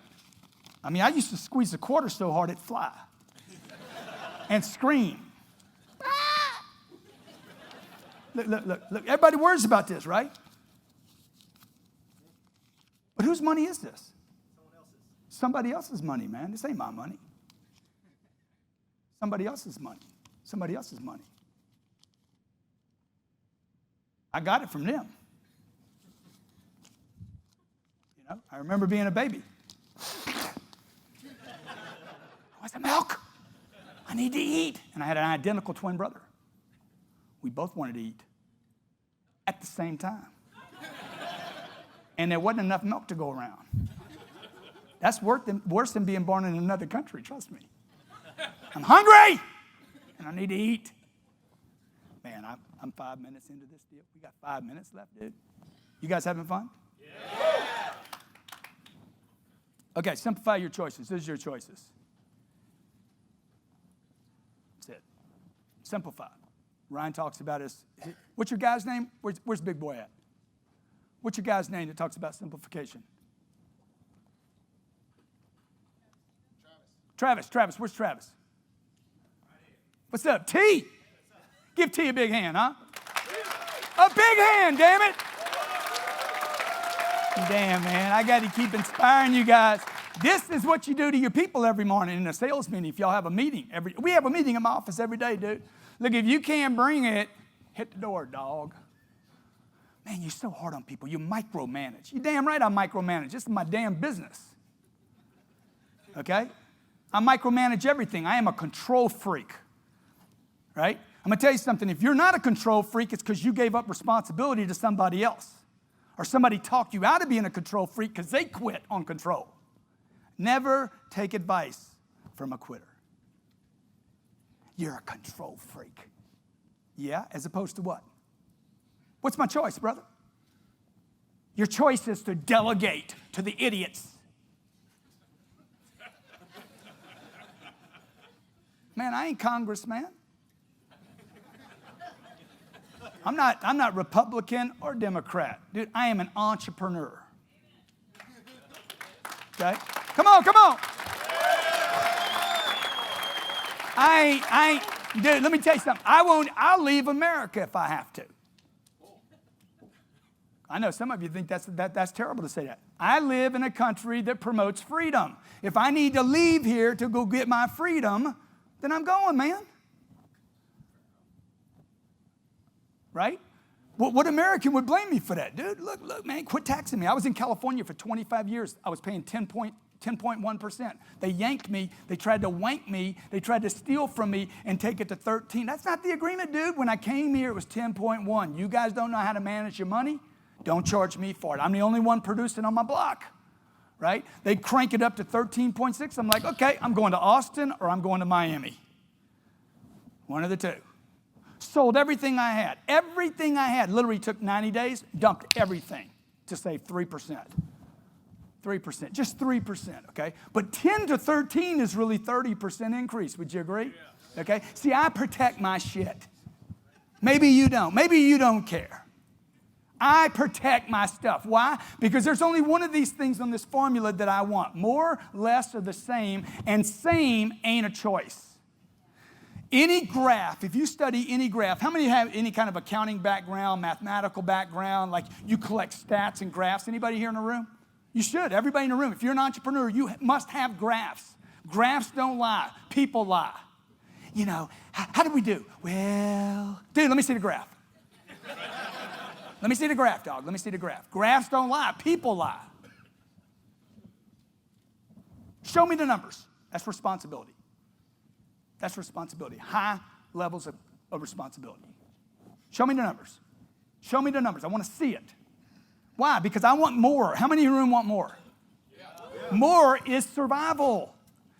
I mean, I used to squeeze the quarter so hard it'd fly and scream. Ah! Look. Everybody worries about this, right? But whose money is this? Somebody else's money, man. This ain't my money. Somebody else's money. Somebody else's money. I got it from them. You know, I remember being a baby. What's the milk? I need to eat. And I had an identical twin brother. We both wanted to eat at the same time. And there wasn't enough milk to go around. That's worse than being born in another country, trust me. I'm hungry, and I need to eat. Man, I'm 5 minutes into this deal. We got 5 minutes left, dude. You guys having fun? Yeah. Okay, simplify your choices. This is your choices. That's it. Simplify. Ryan talks about his what's your guy's name? Where's Big Boy at? What's your guy's name that talks about simplification? Travis. Where's Travis? What's up? T. Give T a big hand, huh? A big hand, damn it. Damn, man. I got to keep inspiring you guys. This is what you do to your people every morning in a sales meeting. If y'all have a meeting, we have a meeting in my office every day, dude. Look, if you can't bring it, hit the door, dog. Man, you're so hard on people. You micromanage. You're damn right I micromanage. This is my damn business. Okay? I micromanage everything. I am a control freak. Right? I'm going to tell you something. If you're not a control freak, it's because you gave up responsibility to somebody else. Or somebody talked you out of being a control freak because they quit on control. Never take advice from a quitter. You're a control freak. Yeah? As opposed to what? What's my choice, brother? Your choice is to delegate to the idiots. Man, I ain't Congress, man. I'm not Republican or Democrat. Dude, I am an entrepreneur. Okay? Come on. Dude, let me tell you something. I'll leave America if I have to. I know some of you think that's terrible to say that. I live in a country that promotes freedom. If I need to leave here to go get my freedom, then I'm going, man. Right? What American would blame me for that? Dude, look, man, quit taxing me. I was in California for 25 years. I was paying 10.1%. They yanked me. They tried to wank me. They tried to steal from me and take it to 13. That's not the agreement, dude. When I came here, it was 10.1. You guys don't know how to manage your money? Don't charge me for it. I'm the only one producing on my block. Right? They crank it up to 13.6. I'm like, okay, I'm going to Austin or I'm going to Miami. One of the two. Sold everything I had. Everything I had. Literally took 90 days, dumped everything to save 3%. 3%. Just 3%, okay? But 10 to 13 is really 30% increase. Would you agree? Yeah. Okay? See, I protect my shit. Maybe you don't. Maybe you don't care. I protect my stuff. Why? Because there's only one of these things on this formula that I want. More, less, or the same. And same ain't a choice. Any graph, if you study any graph, how many have any kind of accounting background, mathematical background, like you collect stats and graphs? Anybody here in the room? You should. Everybody in the room. If you're an entrepreneur, you must have graphs. Graphs don't lie. People lie. You know, how did we do? Well, dude, let me see the graph. Let me see the graph, dog. Let me see the graph. Graphs don't lie. People lie. Show me the numbers. That's responsibility. That's responsibility. High levels of responsibility. Show me the numbers. Show me the numbers. I want to see it. Why? Because I want more. How many in the room want more? Yeah. More is survival.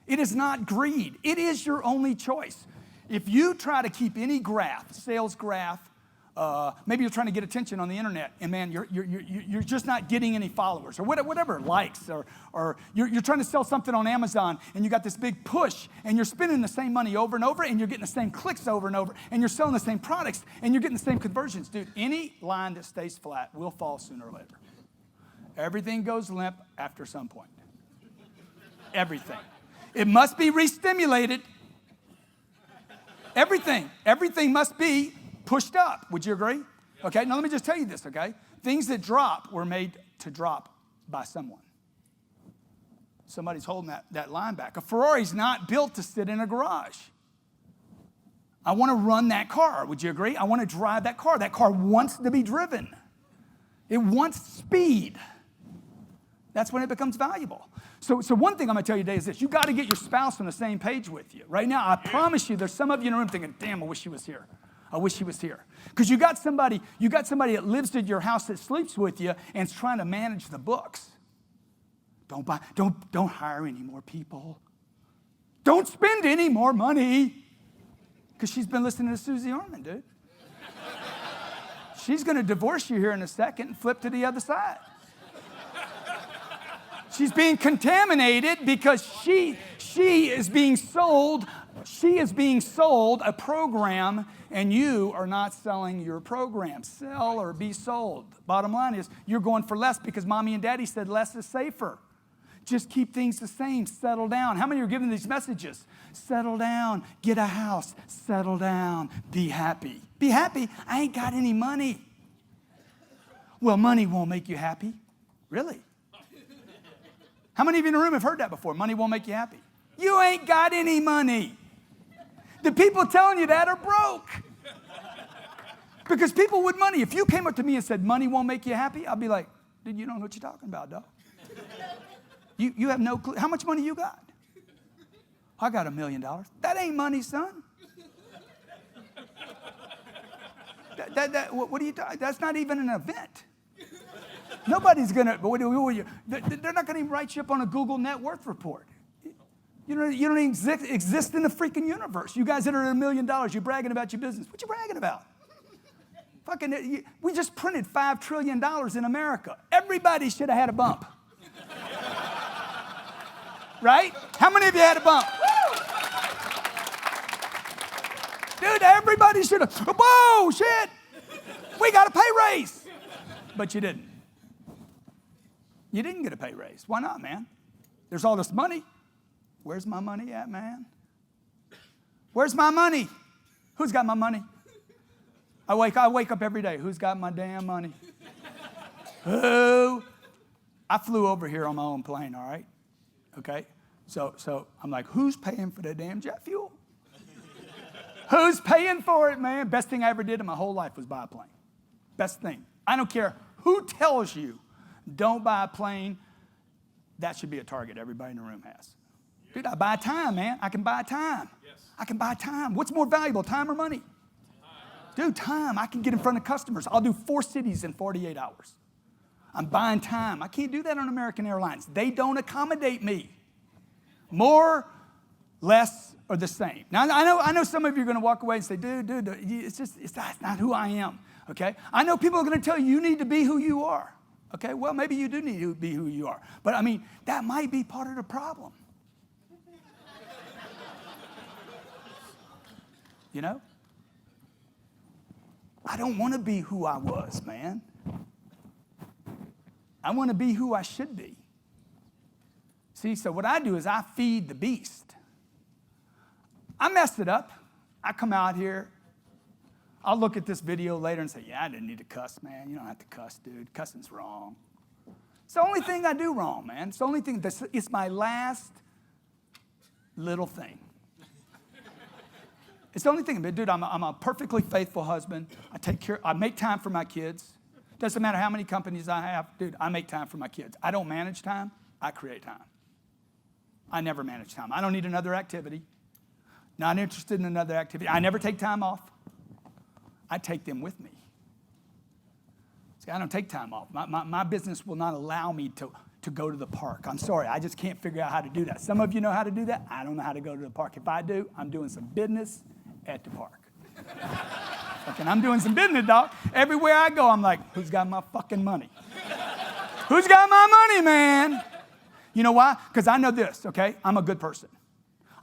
It is not greed. It is your only choice. If you try to keep any graph, sales graph, Maybe you're trying to get attention on the internet, and man, you're just not getting any followers, or whatever, likes, or you're trying to sell something on Amazon, and you got this big push, and you're spending the same money over and over, and you're getting the same clicks over and over, and you're selling the same products, and you're getting the same conversions. Dude, any line that stays flat will fall sooner or later. Everything goes limp after some point. Everything. It must be re-stimulated. Everything must be pushed up. Would you agree? Okay, now let me just tell you this, okay? Things that drop were made to drop by someone. Somebody's holding that line back. A Ferrari's not built to sit in a garage. I want to run that car. Would you agree? I want to drive that car. That car wants to be driven. It wants speed. That's when it becomes valuable. So one thing I'm going to tell you today is this. You got to get your spouse on the same page with you. Right now, I promise you, there's some of you in the room thinking, damn, I wish he was here. I wish he was here. Because you got somebody that lives at your house that sleeps with you and is trying to manage the books. Don't hire any more people. Don't spend any more money. Because she's been listening to Susie Orman, dude. She's going to divorce you here in a second and flip to the other side. She's being contaminated because she is being sold a program, and you are not selling your program. Sell or be sold. Bottom line is you're going for less because mommy and daddy said less is safer. Just keep things the same. Settle down. How many are giving these messages? Settle down. Get a house. Settle down. Be happy. Be happy. I ain't got any money. Well, money won't make you happy. Really? How many of you in the room have heard that before? Money won't make you happy. You ain't got any money. The people telling you that are broke. Because people with money, if you came up to me and said, money won't make you happy, I'd be like, dude, you don't know what you're talking about, dog. You have no clue. How much money you got? I got $1 million. That ain't money, son. What are you talking? That's not even an event. Nobody's going to, they're not going to even write you up on a Google net worth report. You don't even exist in the freaking universe. You guys that are at $1 million, you're bragging about your business. What you bragging about? We just printed $5 trillion in America. Everybody should have had a bump. Right? How many of you had a bump? Woo! Dude, everybody should have. Whoa, shit! We got a pay raise. But you didn't. You didn't get a pay raise. Why not, man? There's all this money. Where's my money at, man? Where's my money? Who's got my money? I wake up every day. Who's got my damn money? Who? I flew over here on my own plane, all right? Okay? So I'm like, who's paying for that damn jet fuel? Who's paying for it, man? Best thing I ever did in my whole life was buy a plane. Best thing. I don't care who tells you don't buy a plane. That should be a target everybody in the room has. Dude, I buy time, man. I can buy time. Yes. I can buy time. What's more valuable, time or money? Time. Dude, time. I can get in front of customers. I'll do 4 cities in 48 hours. I'm buying time. I can't do that on American Airlines. They don't accommodate me. More, less, or the same. Now, I know some of you are going to walk away and say, dude, that's not who I am, okay? I know people are going to tell you need to be who you are, okay? Well, maybe you do need to be who you are. But, I mean, that might be part of the problem. You know? I don't want to be who I was, man. I want to be who I should be. See, so what I do is I feed the beast. I messed it up. I come out here. I'll look at this video later and say, yeah, I didn't need to cuss, man. You don't have to cuss, dude. Cussing's wrong. It's the only thing I do wrong, man. It's the only thing. It's my last little thing. It's the only thing. Dude, I'm a perfectly faithful husband. I make time for my kids. Doesn't matter how many companies I have. Dude, I make time for my kids. I don't manage time. I create time. I never manage time. I don't need another activity. Not interested in another activity. I never take time off. I take them with me. See, I don't take time off. My business will not allow me to go to the park. I'm sorry. I just can't figure out how to do that. Some of you know how to do that. I don't know how to go to the park. If I do, I'm doing some business at the park. Fucking, I'm doing some business, dog. Everywhere I go, I'm like, who's got my fucking money? Who's got my money, man? You know why? Because I know this, okay? I'm a good person.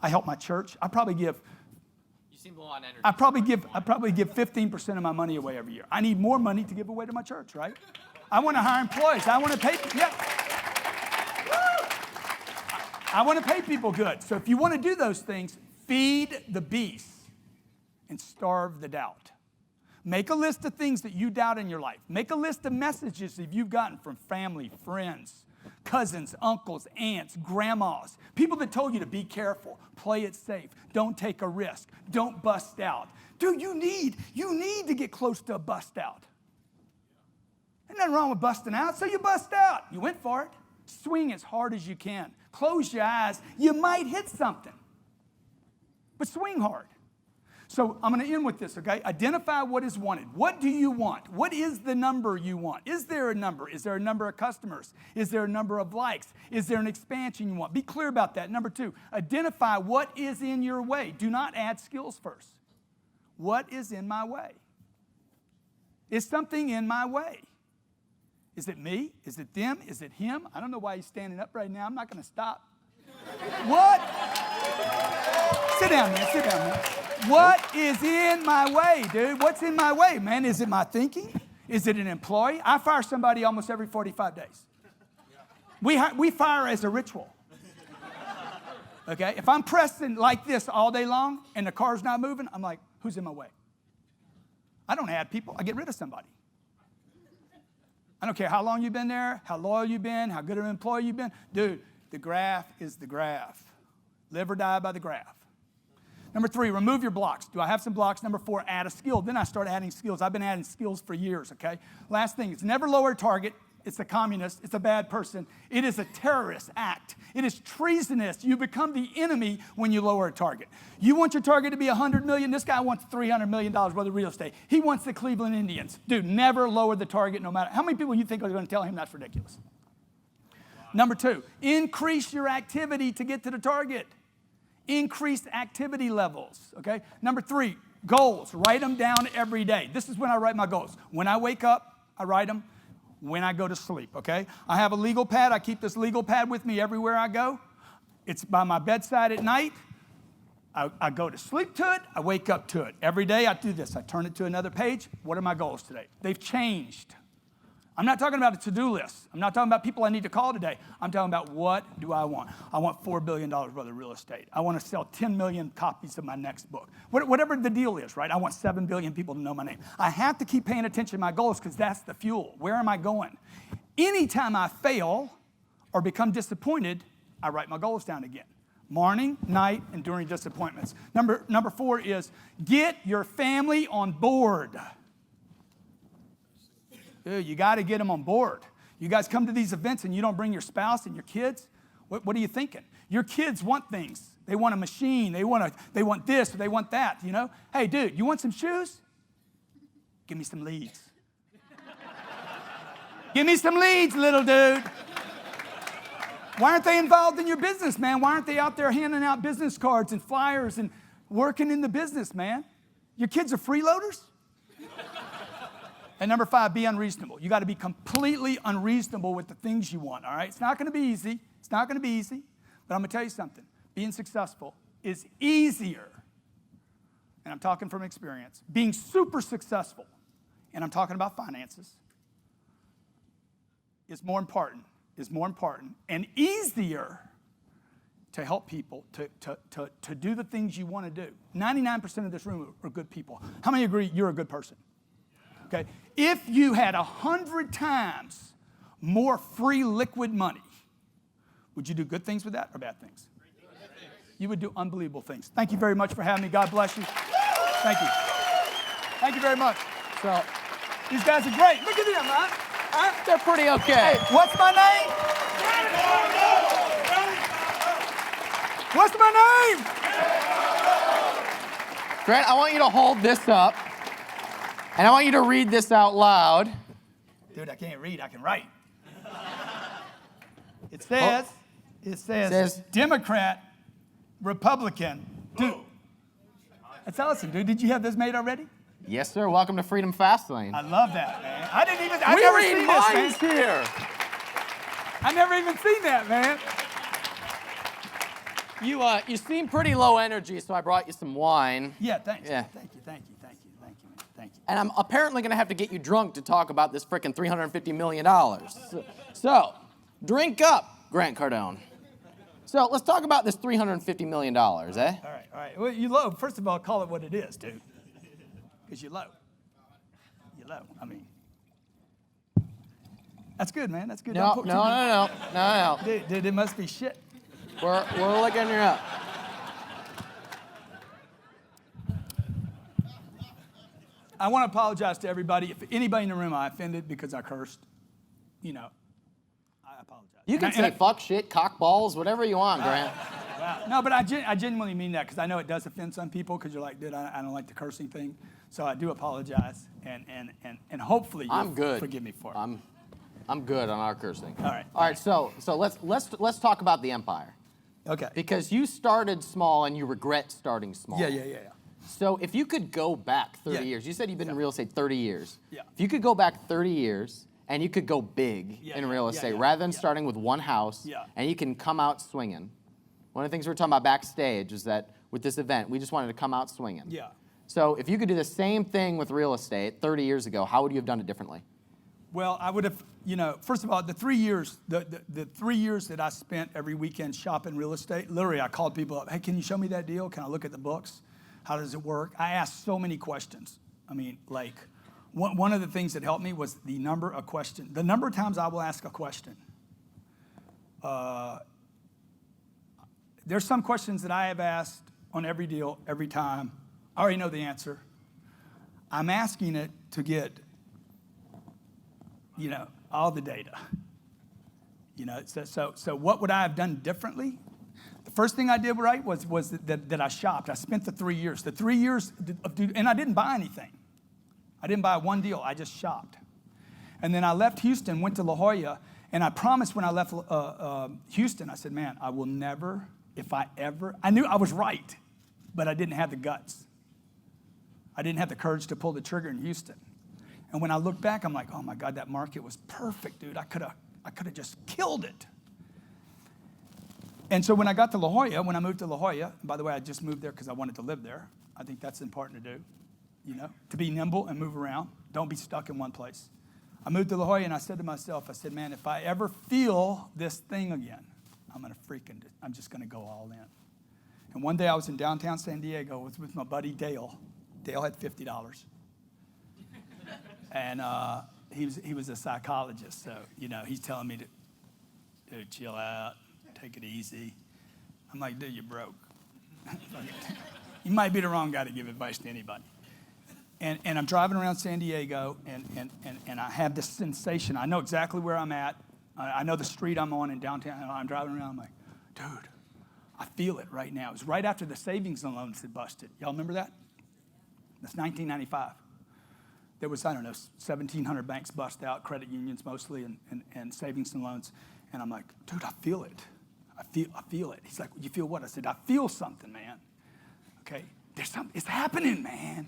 I help my church. I probably give You seem low on energy. I probably give 15% of my money away every year. I need more money to give away to my church, right? I want to hire employees. I want to pay. Yeah. I want to pay people good. So if you want to do those things, feed the beast and starve the doubt. Make a list of things that you doubt in your life. Make a list of messages that you've gotten from family, friends, cousins, uncles, aunts, grandmas, people that told you to be careful, play it safe, don't take a risk, don't bust out. Dude, you need to get close to a bust out. Ain't nothing wrong with busting out, so you bust out. You went for it. Swing as hard as you can. Close your eyes. You might hit something, but swing hard. So I'm going to end with this, okay? Identify what is wanted. What do you want? What is the number you want? Is there a number? Is there a number of customers? Is there a number of likes? Is there an expansion you want? Be clear about that. Number two, identify what is in your way. Do not add skills first. What is in my way? Is something in my way? Is it me? Is it them? Is it him? I don't know why he's standing up right now. I'm not going to stop. What? Sit down, man. Sit down, man. What is in my way, dude? What's in my way, man? Is it my thinking? Is it an employee? I fire somebody almost every 45 days. We fire as a ritual. Okay? If I'm pressing like this all day long and the car's not moving, I'm like, who's in my way? I don't add people. I get rid of somebody. I don't care how long you've been there, how loyal you've been, how good of an employee you've been. Dude, the graph is the graph. Live or die by the graph. Number three, remove your blocks. Do I have some blocks? Number four, add a skill. Then I start adding skills. I've been adding skills for years, okay? Last thing, it's never lower a target. It's a communist. It's a bad person. It is a terrorist act. It is treasonous. You become the enemy when you lower a target. You want your target to be $100 million. This guy wants $300 million worth of real estate. He wants the Cleveland Indians. Dude, never lower the target no matter. How many people you think are going to tell him that's ridiculous? Number two, increase your activity to get to the target. Increase activity levels, okay? Number three, goals. Write them down every day. This is when I write my goals. When I wake up, I write them. When I go to sleep, okay? I have a legal pad. I keep this legal pad with me everywhere I go. It's by my bedside at night. I go to sleep to it. I wake up to it. Every day I do this. I turn it to another page. What are my goals today? They've changed. I'm not talking about a to-do list. I'm not talking about people I need to call today. I'm talking about what do I want? I want $4 billion worth of real estate. I want to sell 10 million copies of my next book. Whatever the deal is, right? I want 7 billion people to know my name. I have to keep paying attention to my goals because that's the fuel. Where am I going? Anytime I fail or become disappointed, I write my goals down again. Morning, night, and during disappointments. Number four is get your family on board. Dude, you got to get them on board. You guys come to these events and you don't bring your spouse and your kids. What are you thinking? Your kids want things. They want a machine. They want this or they want that, you know? Hey, dude, you want some shoes? Give me some leads. Give me some leads, little dude. Why aren't they involved in your business, man? Why aren't they out there handing out business cards and flyers and working in the business, man? Your kids are freeloaders? And number five, be unreasonable. You got to be completely unreasonable with the things you want, all right? It's not going to be easy. It's not going to be easy. But I'm going to tell you something. Being successful is easier. And I'm talking from experience. Being super successful, and I'm talking about finances, is more important and easier to help people to do the things you want to do. 99% of this room are good people. How many agree you're a good person? Okay. If you had 100 times more free liquid money, would you do good things with that or bad things? You would do unbelievable things. Thank you very much for having me. God bless you. Thank you. Thank you very much. So, these guys are great. Look at them, huh? They're pretty okay. Hey, what's my name? What's my name? Grant, I want you to hold this up. And I want you to read this out loud. Dude, I can't read, I can write. It says, Democrat, Republican. Dude, that's awesome, dude. Did you have this made already? Yes, sir. Welcome to Freedom Fastlane. I love that, man. I didn't even. I We never read seen this, man. minds here. I never even seen that, man. You seem pretty low energy, so I brought you some wine. Yeah, thanks. Yeah. Thank you, man. Thank you. And I'm apparently going to have to get you drunk to talk about this frickin' $350 million. So, drink up, Grant Cardone. So, let's talk about this $350 million, eh? All right. Well, you low. First of all, call it what it is, dude. Because you're low. You're low. I mean, that's good, man. That's good. No. Dude, it must be shit. We're looking you up. I want to apologize to everybody. If anybody in the room I offended because I cursed, I apologize. You can say fuck, shit, cock balls, whatever you want, Grant. Wow. No, but I genuinely mean that because I know it does offend some people because you're like, dude, I don't like the cursing thing. So I do apologize, and hopefully you'll forgive me for it. I'm good on our cursing. All right. All right. So let's talk about the empire. Okay. Because you started small and you regret starting small. Yeah. So if you could go back 30 Yeah. years, you said you've been in real estate 30 years. Yeah. If you could go back 30 years and you could go big in real estate rather than starting with one house and you can come out swinging. One of the things we were talking about backstage is that with this event, we just wanted to come out swinging. Yeah. So if you could do the same thing with real estate 30 years ago, how would you have done it differently? Well, I would have, first of all, the 3 years, the 3 years that I spent every weekend shopping real estate, literally I called people up, hey, can you show me that deal? Can I look at the books? How does it work? I asked so many questions. I mean, like, one of the things that helped me was the number of questions. The number of times I will ask a question. There's some questions that I have asked on every deal, every time. I already know the answer. I'm asking it to get all the data. So what would I have done differently? The first thing I did right was that I shopped. I spent the 3 years. The 3 years, and I didn't buy anything. I didn't buy one deal. I just shopped. And then I left Houston, went to La Jolla, and I promised when I left Houston, I said, man, I will never, I knew I was right, but I didn't have the guts. I didn't have the courage to pull the trigger in Houston. And when I look back, I'm like, oh my God, that market was perfect, dude. I could have just killed it. And so when I got to La Jolla, when I moved to La Jolla, and by the way, I just moved there because I wanted to live there. I think that's important to do, to be nimble and move around. Don't be stuck in one place. I moved to La Jolla and I said to myself, man, if I ever feel this thing again, I'm just going to go all in. And one day I was in downtown San Diego with my buddy Dale. Dale had $50. And he was a psychologist, so, he's telling me to chill out, take it easy. I'm like, dude, you're broke. You might be the wrong guy to give advice to anybody. And I'm driving around San Diego, and I have this sensation. I know exactly where I'm at. I know the street I'm on in downtown. I'm driving around. I'm like, dude, I feel it right now. It was right after the savings and loans had busted. Y'all remember that? That's 1995. There was, 1,700 banks bust out, credit unions mostly, and savings and loans. And I'm like, dude, I feel it. I feel it. He's like, you feel what? I said, I feel something, man. Okay, there's something. It's happening, man.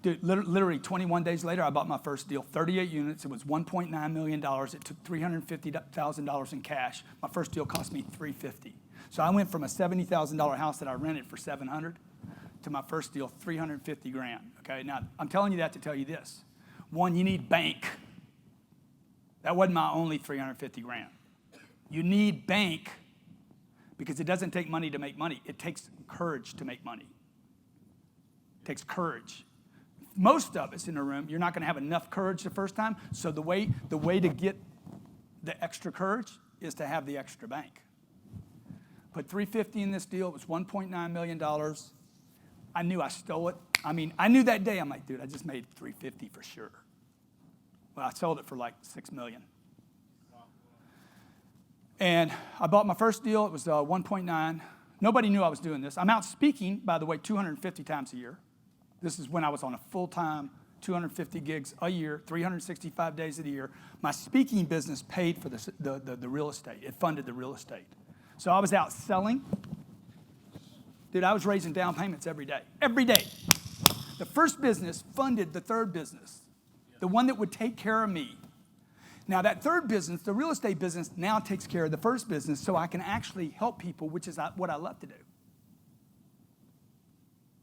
Dude, literally 21 days later, I bought my first deal, 38 units. It was $1.9 million. It took $350,000 in cash. My first deal cost me $350,000. So I went from a $70,000 house that I rented for $700,000 to my first deal, $350,000. Okay, now I'm telling you that to tell you this. One, you need bank. That wasn't my only $350,000. You need bank because it doesn't take money to make money. It takes courage to make money. It takes courage. Most of us in the room, you're not going to have enough courage the first time. So the way to get the extra courage is to have the extra bank. Put $350,000 in this deal. It was $1.9 million. I knew I stole it. I mean, I knew that day. I'm like, dude, I just made $350,000 for sure. Well, I sold it for like $6 million. And I bought my first deal. It was 1.9. Nobody knew I was doing this. I'm out speaking, by the way, 250 times a year. This is when I was on a full-time, 250 gigs a year, 365 days of the year. My speaking business paid for the real estate. It funded the real estate. So I was out selling. Dude, I was raising down payments every day. Every day. The first business funded the third business, the one that would take care of me. Now that third business, the real estate business, now takes care of the first business so I can actually help people, which is what I love to do.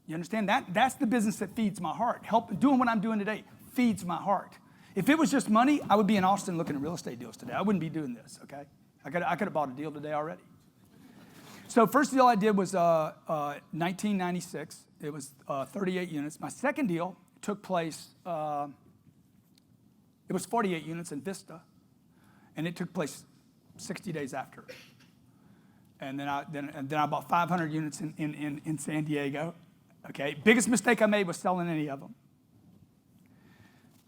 You understand? That's the business that feeds my heart. Doing what I'm doing today feeds my heart. If it was just money, I would be in Austin looking at real estate deals today. I wouldn't be doing this, okay? I could have bought a deal today already. So first deal I did was 1996. It was 38 units. My second deal took place, it was 48 units in Vista, and it took place 60 days after. And then I bought 500 units in San Diego. Okay, biggest mistake I made was selling any of them.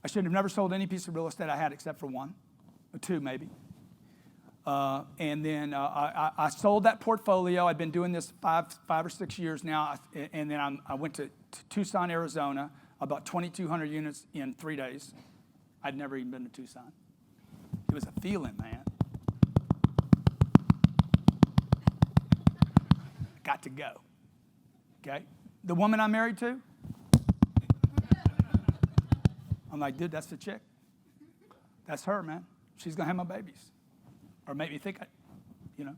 I should have never sold any piece of real estate I had except for one, or two maybe. And then I sold that portfolio. I've been doing this five or 6 years now. And then I went to Tucson, Arizona. I bought 2,200 units in 3 days. I'd never even been to Tucson. It was a feeling, man. Got to go. Okay? The woman I'm married to, I'm like, dude, that's the chick. That's her, man. She's going to have my babies. Or make me think, you know.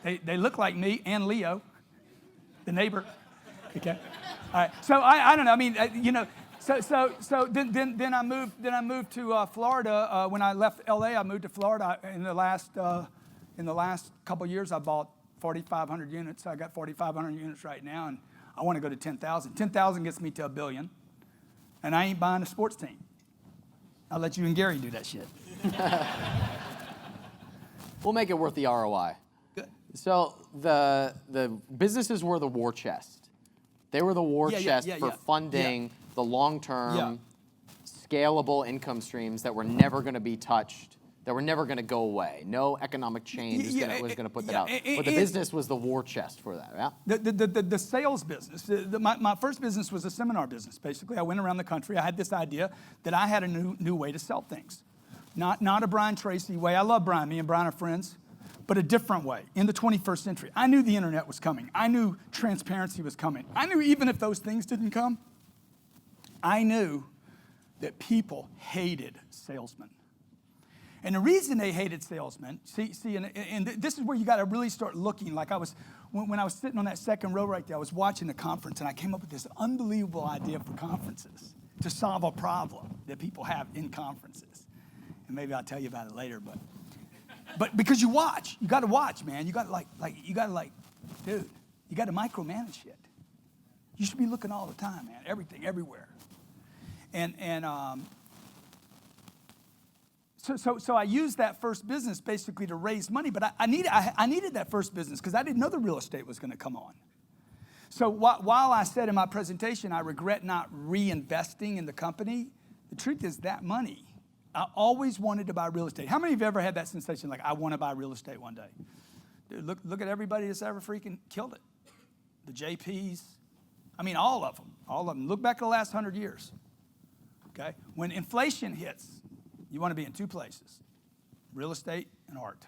They look like me and Leo, the neighbor. Okay. All right. So I don't know. I mean, you know. So then I moved to Florida. When I left LA, I moved to Florida. In the last couple of years, I bought 4,500 units. I got 4,500 units right now, and I want to go to 10,000. 10,000 gets me to $1 billion, and I ain't buying a sports team. I'll let you and Gary do that shit. We'll make it worth the ROI. Good. So the businesses were the war chest. They were the war chest for funding the long-term, scalable income streams that were never going to be touched, that were never going to go away. No economic change was going to put that out. But the business was the war chest for that, yeah? The sales business. My first business was a seminar business, basically. I went around the country. I had this idea that I had a new way to sell things. Not a Brian Tracy way. I love Brian. Me and Brian are friends. But a different way, in the 21st century. I knew the internet was coming. I knew transparency was coming. I knew even if those things didn't come, I knew that people hated salesmen. And the reason they hated salesmen, and this is where you got to really start looking. Like when I was sitting on that second row right there, I was watching the conference, and I came up with this unbelievable idea for conferences to solve a problem that people have in conferences. And maybe I'll tell you about it later, but because you got to watch, man. You got to dude, you got to micromanage shit. You should be looking all the time, man. Everything, everywhere. So I used that first business basically to raise money, but I needed that first business because I didn't know the real estate was going to come on. So while I said in my presentation I regret not reinvesting in the company, the truth is that money, I always wanted to buy real estate. How many of you ever had that sensation like, I want to buy real estate one day? Dude, look at everybody that's ever freaking killed it. The JPs, I mean, all of them. Look back at the last 100 years, okay? When inflation hits, you want to be in two places, real estate and art.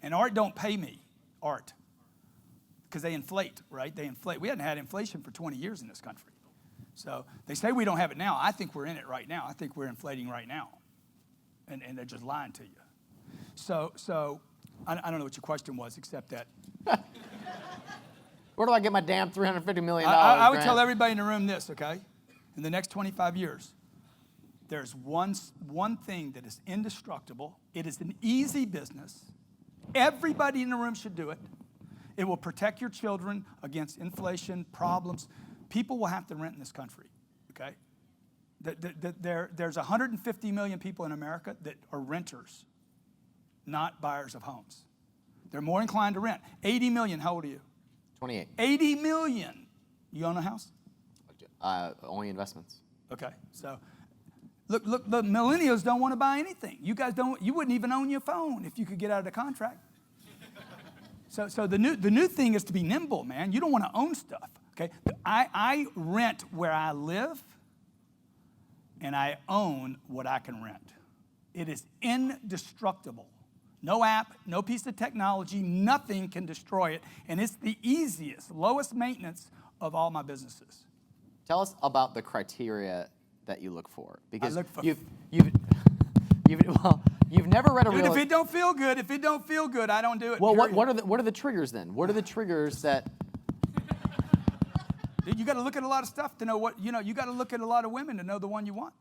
And art don't pay me, art, because they inflate, right? They inflate. We hadn't had inflation for 20 years in this country. So they say we don't have it now. I think we're in it right now. I think we're inflating right now. And they're just lying to you. So I don't know what your question was, except that. Where do I get my damn $350 million? I would tell everybody in the room this, okay? In the next 25 years, there's one thing that is indestructible. It is an easy business. Everybody in the room should do it. It will protect your children against inflation, problems. People will have to rent in this country, okay? There's 150 million people in America that are renters, not buyers of homes. They're more inclined to rent. 80 million, how old are you? 28. 80 million. You own a house? Only investments. Okay, so look, the millennials don't want to buy anything. You guys you wouldn't even own your phone if you could get out of the contract. So the new thing is to be nimble, man. You don't want to own stuff. Okay, I rent where I live, and I own what I can rent. It is indestructible. No app, no piece of technology, nothing can destroy it. And it's the easiest, lowest maintenance of all my businesses. Tell us about the criteria that you look for, because look for- you've never read a Dude, real. if it don't feel good, I don't do it. Well, period. what are the triggers then? What are the triggers that? Dude, you got to look at a lot of stuff to know what, you got to look at a lot of women to know the one you want.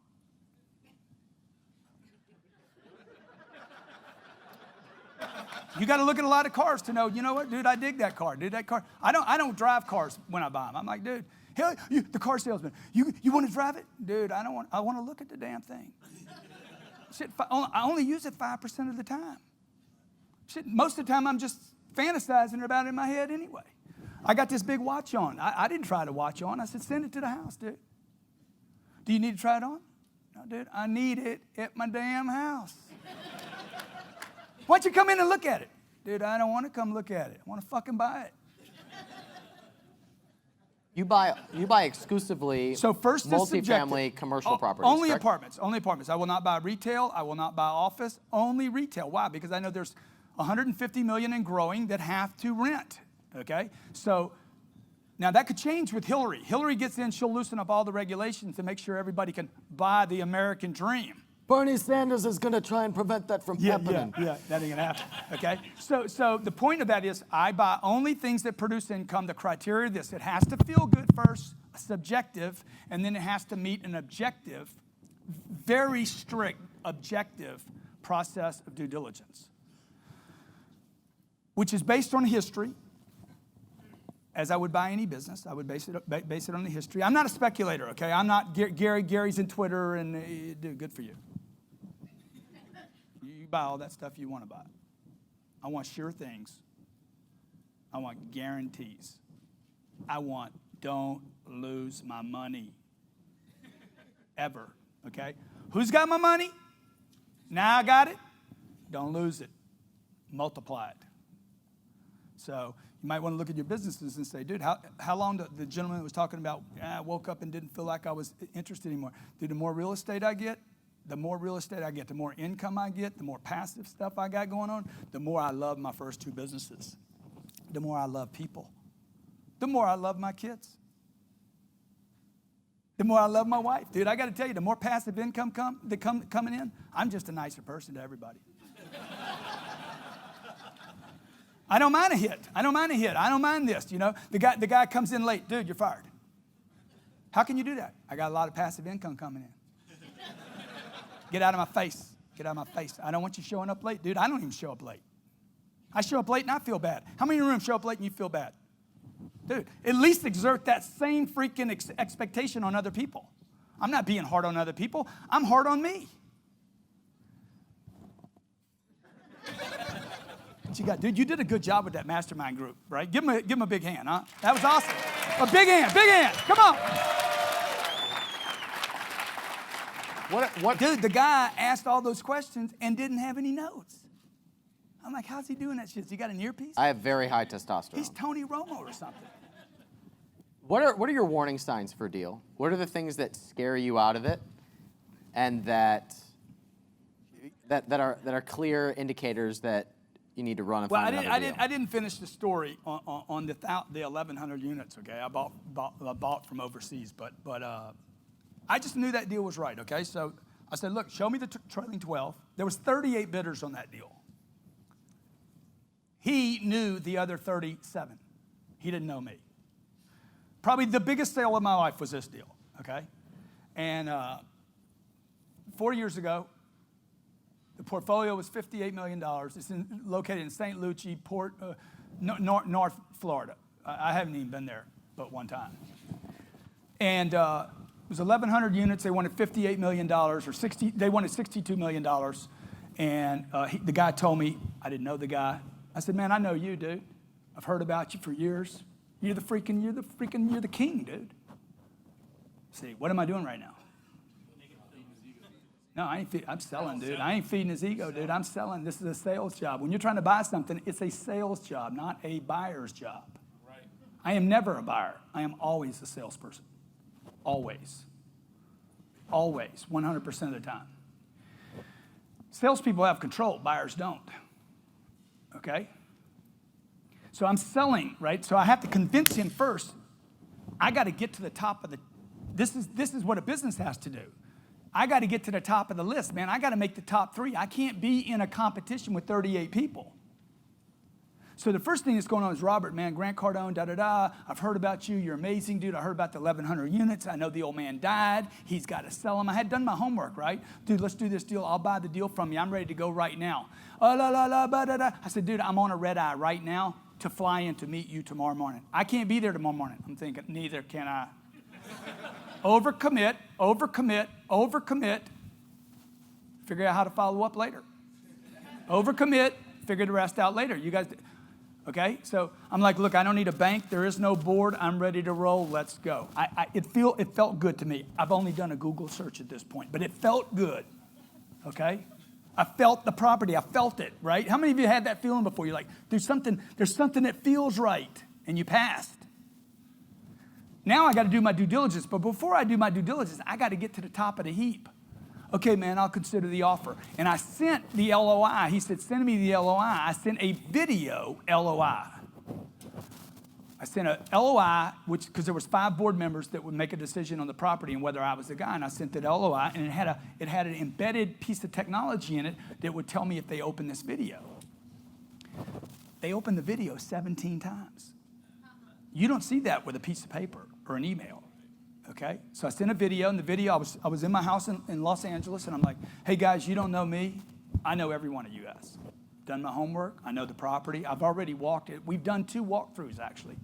You got to look at a lot of cars to know, you know what, dude, I dig that car. Dude, that car. I don't drive cars when I buy them. I'm like, dude, hell, the car salesman, you want to drive it? Dude, I want to look at the damn thing. Shit, I only use it 5% of the time. Shit, most of the time I'm just fantasizing about it in my head anyway. I got this big watch on. I didn't try the watch on. I said, send it to the house, dude. Do you need to try it on? No, dude, I need it at my damn house. Why don't you come in and look at it? Dude, I don't want to come look at it. I want to fucking buy it. You buy exclusively So first is multifamily subjective. commercial properties. Only correct? apartments. Only apartments. I will not buy retail. I will not buy office. Only retail. Why? Because I know there's 150 million and growing that have to rent. Okay? So now that could change with Hillary. Hillary gets in, she'll loosen up all the regulations to make sure everybody can buy the American dream. Bernie Sanders is going to try and prevent that from happening. Yeah, that ain't gonna happen. Okay, so the point of that is I buy only things that produce income. The criteria is this: it has to feel good first, subjective, and then it has to meet an objective, very strict objective process of due diligence, which is based on history. As I would buy any business, I would base it on the history. I'm not a speculator, okay? I'm not Gary. Gary's in Twitter, and dude, good for you. You buy all that stuff you want to buy. I want sure things. I want guarantees. I want don't lose my money. Ever, okay? Who's got my money? Now I got it. Don't lose it. Multiply it. So you might want to look at your businesses and say, dude, how long the gentleman was talking about, I woke up and didn't feel like I was interested anymore. Dude, the more real estate I get, the more income I get, the more passive stuff I got going on, the more I love my first two businesses. The more I love people. The more I love my kids. The more I love my wife. Dude, I got to tell you, the more passive income coming in, I'm just a nicer person to everybody. I don't mind a hit. I don't mind this, you know. The guy comes in late. Dude, you're fired. How can you do that? I got a lot of passive income coming in. Get out of my face. Get out of my face. I don't want you showing up late. Dude, I don't even show up late. I show up late and I feel bad. How many in your room show up late and you feel bad? Dude, at least exert that same freaking expectation on other people. I'm not being hard on other people. I'm hard on me. What you got? Dude, you did a good job with that mastermind group, right? Give him a big hand, huh? That was awesome. A big hand, come on. What? Dude, the guy asked all those questions and didn't have any notes. I'm like, how's he doing that shit? He got an earpiece? I have very high testosterone. He's Tony Romo or something. What are your warning signs for a deal? What are the things that scare you out of it, and that are clear indicators that you need to run and find another deal? I didn't finish the story on the 1,100 units. Okay, I bought from overseas, but I just knew that deal was right. Okay, so I said, look, show me the trailing 12. There was 38 bidders on that deal. He knew the other 37. He didn't know me. Probably the biggest sale of my life was this deal. Okay, and 4 years ago. The portfolio was $58 million. It's located in St. Lucie, North Florida. I haven't even been there but one time. And it was 1,100 units. They wanted $58 million, they wanted $62 million. And the guy told me, I didn't know the guy. I said, man, I know you, dude. I've heard about you for years. You're the king, dude. See, what am I doing right now? No, I'm selling, dude. I ain't feeding his ego, dude. I'm selling. This is a sales job. When you're trying to buy something, it's a sales job, not a buyer's job. Right. I am never a buyer. I am always a salesperson. Always. Always, 100% of the time. Salespeople have control. Buyers don't. okay? So I'm selling, right? So I have to convince him first. I got to get to the top of the, this is what a business has to do. I got to get to the top of the list, man. I got to make the top 3. I can't be in a competition with 38 people. So the first thing that's going on is, Robert, man, Grant Cardone, da-da-da. I've heard about you. You're amazing, dude. I heard about the 1,100 units. I know the old man died. He's got to sell them. I had done my homework, right? Dude, let's do this deal. I'll buy the deal from you. I'm ready to go right now. Oh, la, la, la, ba, da, da. I said, dude, I'm on a red eye right now to fly in to meet you tomorrow morning. I can't be there tomorrow morning. I'm thinking, neither can I. Overcommit, overcommit, overcommit. Figure out how to follow up later. Overcommit, figure the rest out later. You guys... Okay, so I'm like, look, I don't need a bank. There is no board. I'm ready to roll. Let's go. It felt good to me. I've only done a Google search at this point, but it felt good. Okay, I felt the property. I felt it. Right? How many of you had that feeling before? You're like, there's something that feels right, and you passed. Now I got to do my due diligence, but before I do my due diligence, I got to get to the top of the heap. Okay, man, I'll consider the offer. And I sent the LOI. He said, send me the LOI. I sent a video LOI. I sent a LOI, because there was 5 board members that would make a decision on the property and whether I was the guy. And I sent that LOI, and it had an embedded piece of technology in it that would tell me if they opened this video. They opened the video 17 times. You don't see that with a piece of paper or an email. Okay, so I sent a video, and the video, I was in my house in Los Angeles, and I'm like, hey guys, you don't know me. I know every one of you guys. Done my homework. I know the property. I've already walked it. We've done 2 walkthroughs, actually.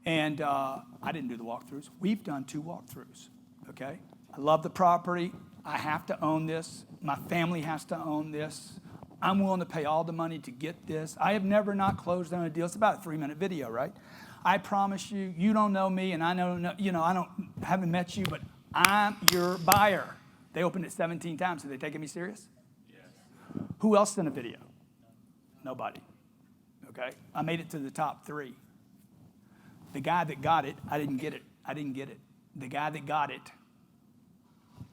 And I didn't do the walkthroughs. We've done 2 walkthroughs, okay? I love the property. I have to own this. My family has to own this. I'm willing to pay all the money to get this. I have never not closed on a deal. It's about a 3-minute video, right? I promise you, you don't know me, and I haven't met you, but I'm your buyer. They opened it 17 times. Are they taking me serious? Yes. Who else sent a video? Nobody. Okay? I made it to the top 3. The guy that got it, I didn't get it. The guy that got it,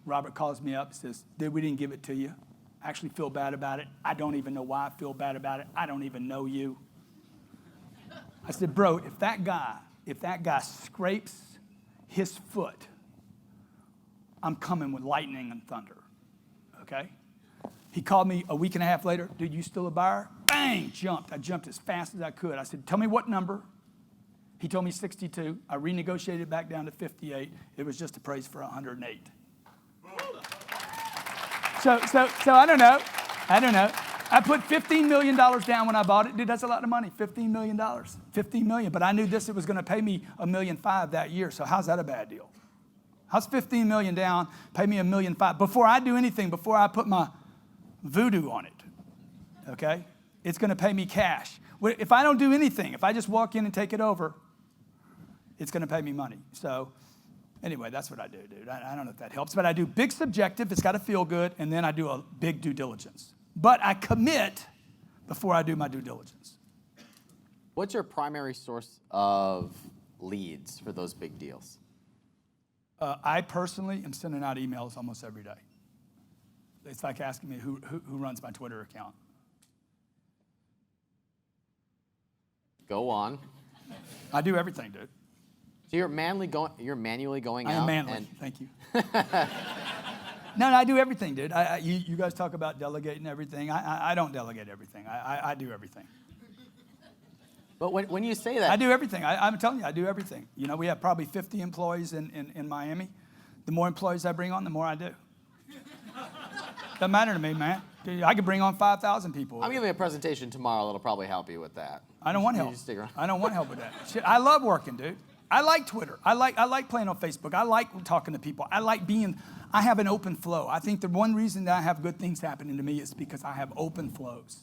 Robert calls me up and says, dude, we didn't give it to you. I actually feel bad about it. I don't even know why I feel bad about it. I don't even know you. I said, bro, if that guy scrapes his foot, I'm coming with lightning and thunder, okay? He called me a week and a half later. Dude, you still a buyer? Bang, jumped. I jumped as fast as I could. I said, tell me what number. He told me 62. I renegotiated it back down to 58. It was just appraised for 108. So I don't know. I put $15 million down when I bought it. Dude, that's a lot of money, $15 million. $15 million, but I knew it was going to pay me $1.5 million that year, so how's that a bad deal? How's $15 million down, pay me $1.5 million before I do anything, before I put my voodoo on it, okay? It's going to pay me cash. If I don't do anything, if I just walk in and take it over, it's going to pay me money. So anyway, that's what I do, dude. I don't know if that helps, but I do big subjective. It's got to feel good, and then I do a big due diligence. But I commit before I do my due diligence. What's your primary source of leads for those big deals? I personally am sending out emails almost every day. It's like asking me who runs my Twitter account. Go on. I do everything, dude. So you're manually going out? I am manly, thank you. No, I do everything, dude. You guys talk about delegating everything. I don't delegate everything. I do everything. But when you say that... I do everything. I'm telling you, I do everything. You know, we have probably 50 employees in Miami. The more employees I bring on, the more I do. Doesn't matter to me, man. Dude, I could bring on 5,000 people. I'm giving a presentation tomorrow that'll probably help you with that. I don't want help. You stick around. I don't want help with that. Shit, I love working, dude. I like Twitter. I like playing on Facebook. I like talking to people. I have an open flow. I think the one reason that I have good things happening to me is because I have open flows.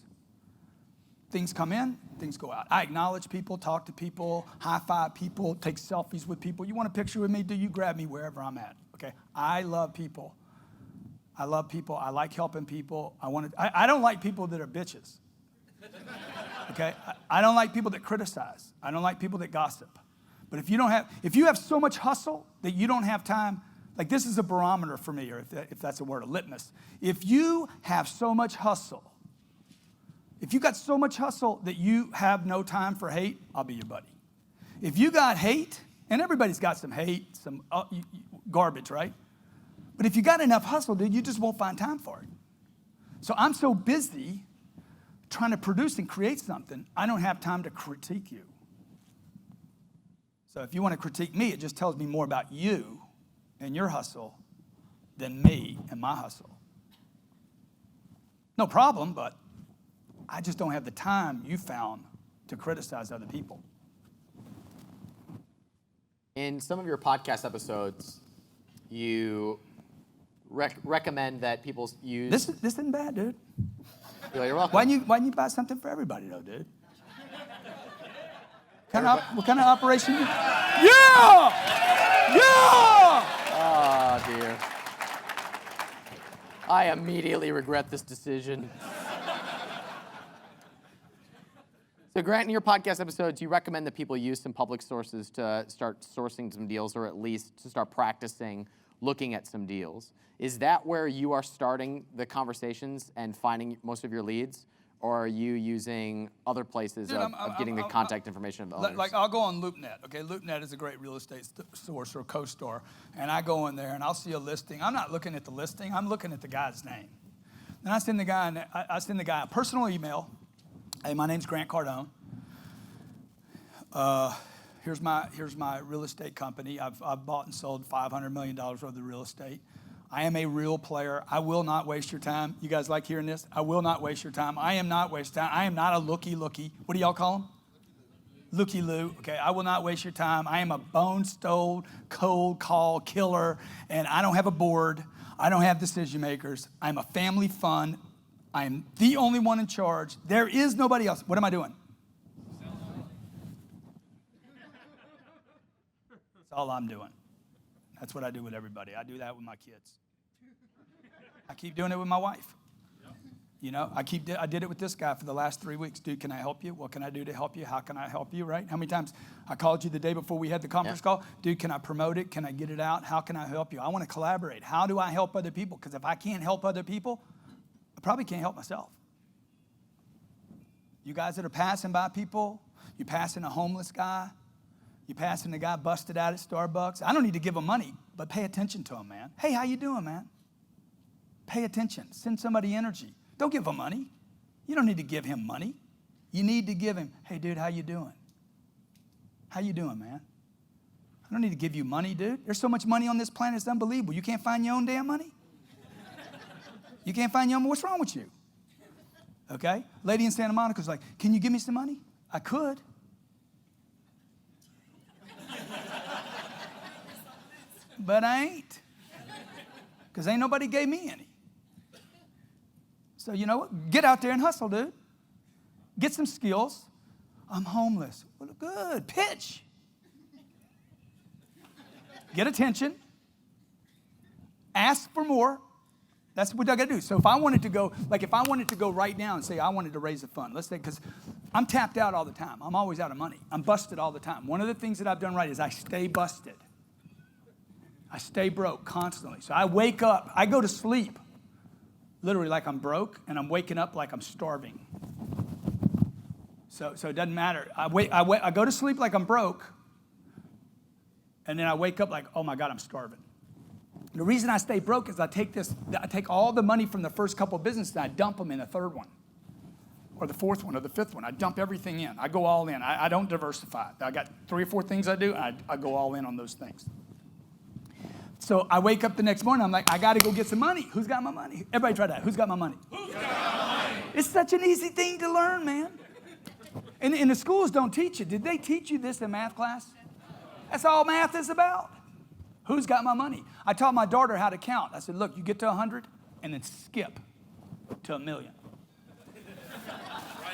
Things come in, things go out. I acknowledge people, talk to people, high-five people, take selfies with people. You want a picture with me? Do you grab me wherever I'm at? Okay? I love people. I like helping people. I don't like people that are bitches. Okay? I don't like people that criticize. I don't like people that gossip. But if you have so much hustle that you don't have time, like this is a barometer for me, or if that's a word, a litmus. If you have so much hustle, If you got so much hustle that you have no time for hate, I'll be your buddy. If you got hate, and everybody's got some hate, some garbage, right? But if you got enough hustle, dude, you just won't find time for it. So I'm so busy trying to produce and create something, I don't have time to critique you. So if you want to critique me, it just tells me more about you and your hustle than me and my hustle. No problem, but I just don't have the time you found to criticize other people. In some of your podcast episodes, you recommend that people use... This isn't bad, dude. You're welcome. Why didn't you buy something for everybody, though, dude? What kind of operation? Yeah! Yeah! Oh, dear. I immediately regret this decision. So, Grant, in your podcast episodes, you recommend that people use some public sources to start sourcing some deals, or at least to start practicing looking at some deals. Is that where you are starting the conversations and finding most of your leads? Or are you using other places of getting the contact information of the owners? Like I'll go on LoopNet. Okay, LoopNet is a great real estate source or co-store, and I go in there and I'll see a listing. I'm not looking at the listing. I'm looking at the guy's name. Then I send the guy a personal email. Hey, my name's Grant Cardone. Here's my real estate company. I've bought and sold $500 million worth of real estate. I am a real player. I will not waste your time. You guys like hearing this? I will not waste your time. I am not wasting time. I am not a looky. What do y'all call them? Looky-loo. Okay, I will not waste your time. I am a bone-stone, cold call killer, and I don't have a board. I don't have decision makers. I'm a family fun. I am the only one in charge. There is nobody else. What am I doing? That's all I'm doing. That's what I do with everybody. I do that with my kids. I keep doing it with my wife. You know, I did it with this guy for the last 3 weeks. Dude, can I help you? What can I do to help you? How can I help you, right? How many times I called you the day before we had the conference call? Dude, can I promote it? Can I get it out? How can I help you? I want to collaborate. How do I help other people? Because if I can't help other people, I probably can't help myself. You guys that are passing by people, you're passing a homeless guy, you're passing a guy busted out at Starbucks. I don't need to give him money, but pay attention to him, man. Hey, how you doing, man? Pay attention. Send somebody energy. Don't give him money. You don't need to give him money. You need to give him, hey, dude, how you doing? How you doing, man? I don't need to give you money, dude. There's so much money on this planet, it's unbelievable. You can't find your own damn money? You can't find your own, what's wrong with you? Okay? Lady in Santa Monica's like, can you give me some money? I could. But I ain't. Because ain't nobody gave me any. So you know what? Get out there and hustle, dude. Get some skills. I'm homeless. Well, good. Pitch. Get attention. Ask for more. That's what I got to do. So if I wanted to go right now and say I wanted to raise a fund, let's say, because I'm tapped out all the time. I'm always out of money. I'm busted all the time. One of the things that I've done right is I stay busted. I stay broke constantly. So I wake up, I go to sleep literally like I'm broke, and I'm waking up like I'm starving. So it doesn't matter. I go to sleep like I'm broke, and then I wake up like, oh my God, I'm starving. The reason I stay broke is I take all the money from the first couple of businesses and I dump them in the third one, or the fourth one, or the fifth one. I dump everything in. I go all in. I don't diversify. I got 3 or 4 things I do, and I go all in on those things. So I wake up the next morning, I'm like, I got to go get some money. Who's got my money? Everybody try that. Who's got my money? Who's got my money? It's such an easy thing to learn, man. And the schools don't teach you. Did they teach you this in math class? That's all math is about. Who's got my money? I taught my daughter how to count. I said, look, you get to 100 and then skip to 1,000,000.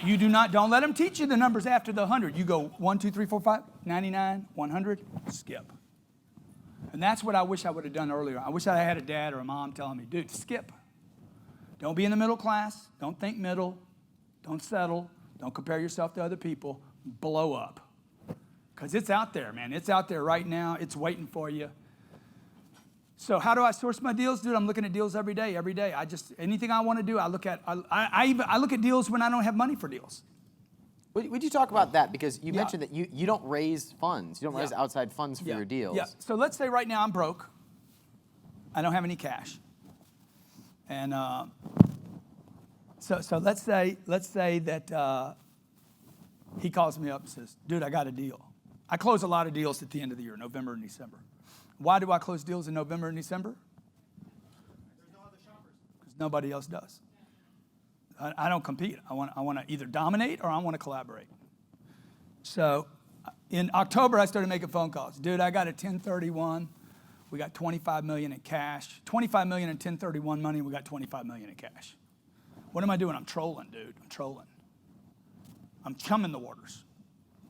You don't let them teach you the numbers after the 100. You go 1, 2, 3, 4, 5, 99, 100, skip. And that's what I wish I would have done earlier. I wish I had a dad or a mom telling me, dude, skip. Don't be in the middle class. Don't think middle. Don't settle. Don't compare yourself to other people. Blow up. Because it's out there, man. It's out there right now. It's waiting for you. So how do I source my deals, dude? I'm looking at deals every day. Anything I want to do, I look at. I look at deals when I don't have money for deals. Would you talk about that? Because you mentioned that you don't raise funds. You don't raise Yeah. outside funds for your deals. Yeah. So let's say right now I'm broke. I don't have any cash. And so let's say that he calls me up and says, dude, I got a deal. I close a lot of deals at the end of the year, November and December. Why do I close deals in November and December? There's no other shoppers. Because nobody else does. I don't compete. I want to either dominate or I want to collaborate. So in October, I started making phone calls. Dude, I got a 1031. We got $25 million in cash. $25 million in 1031 money. We got $25 million in cash. What am I doing? I'm trolling, dude. I'm trolling. I'm chumming the waters.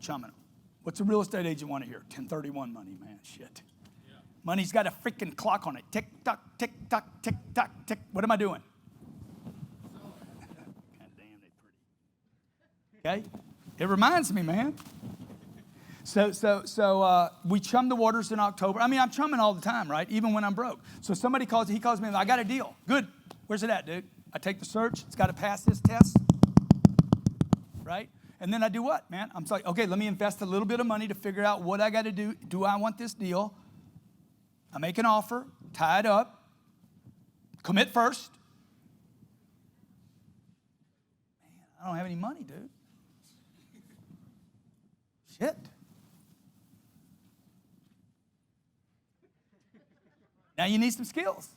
Chumming them. What's a real estate agent want to hear? 1031 money, man. Shit. Yeah. Money's got a freaking clock on it. Tick, tock, tick, tock, tick, tock, tick. What am I doing? God damn, they pretty. Okay? It reminds me, man. So we chum the waters in October. I mean, I'm chumming all the time, right? Even when I'm broke. So somebody calls, he calls me, I got a deal. Good. Where's it at, dude? I take the search. It's got to pass this test, right? And then I do what, man? I'm like, okay, let me invest a little bit of money to figure out what I got to do. Do I want this deal? I make an offer, tie it up, commit first. Man, I don't have any money, dude. Shit. Now you need some skills.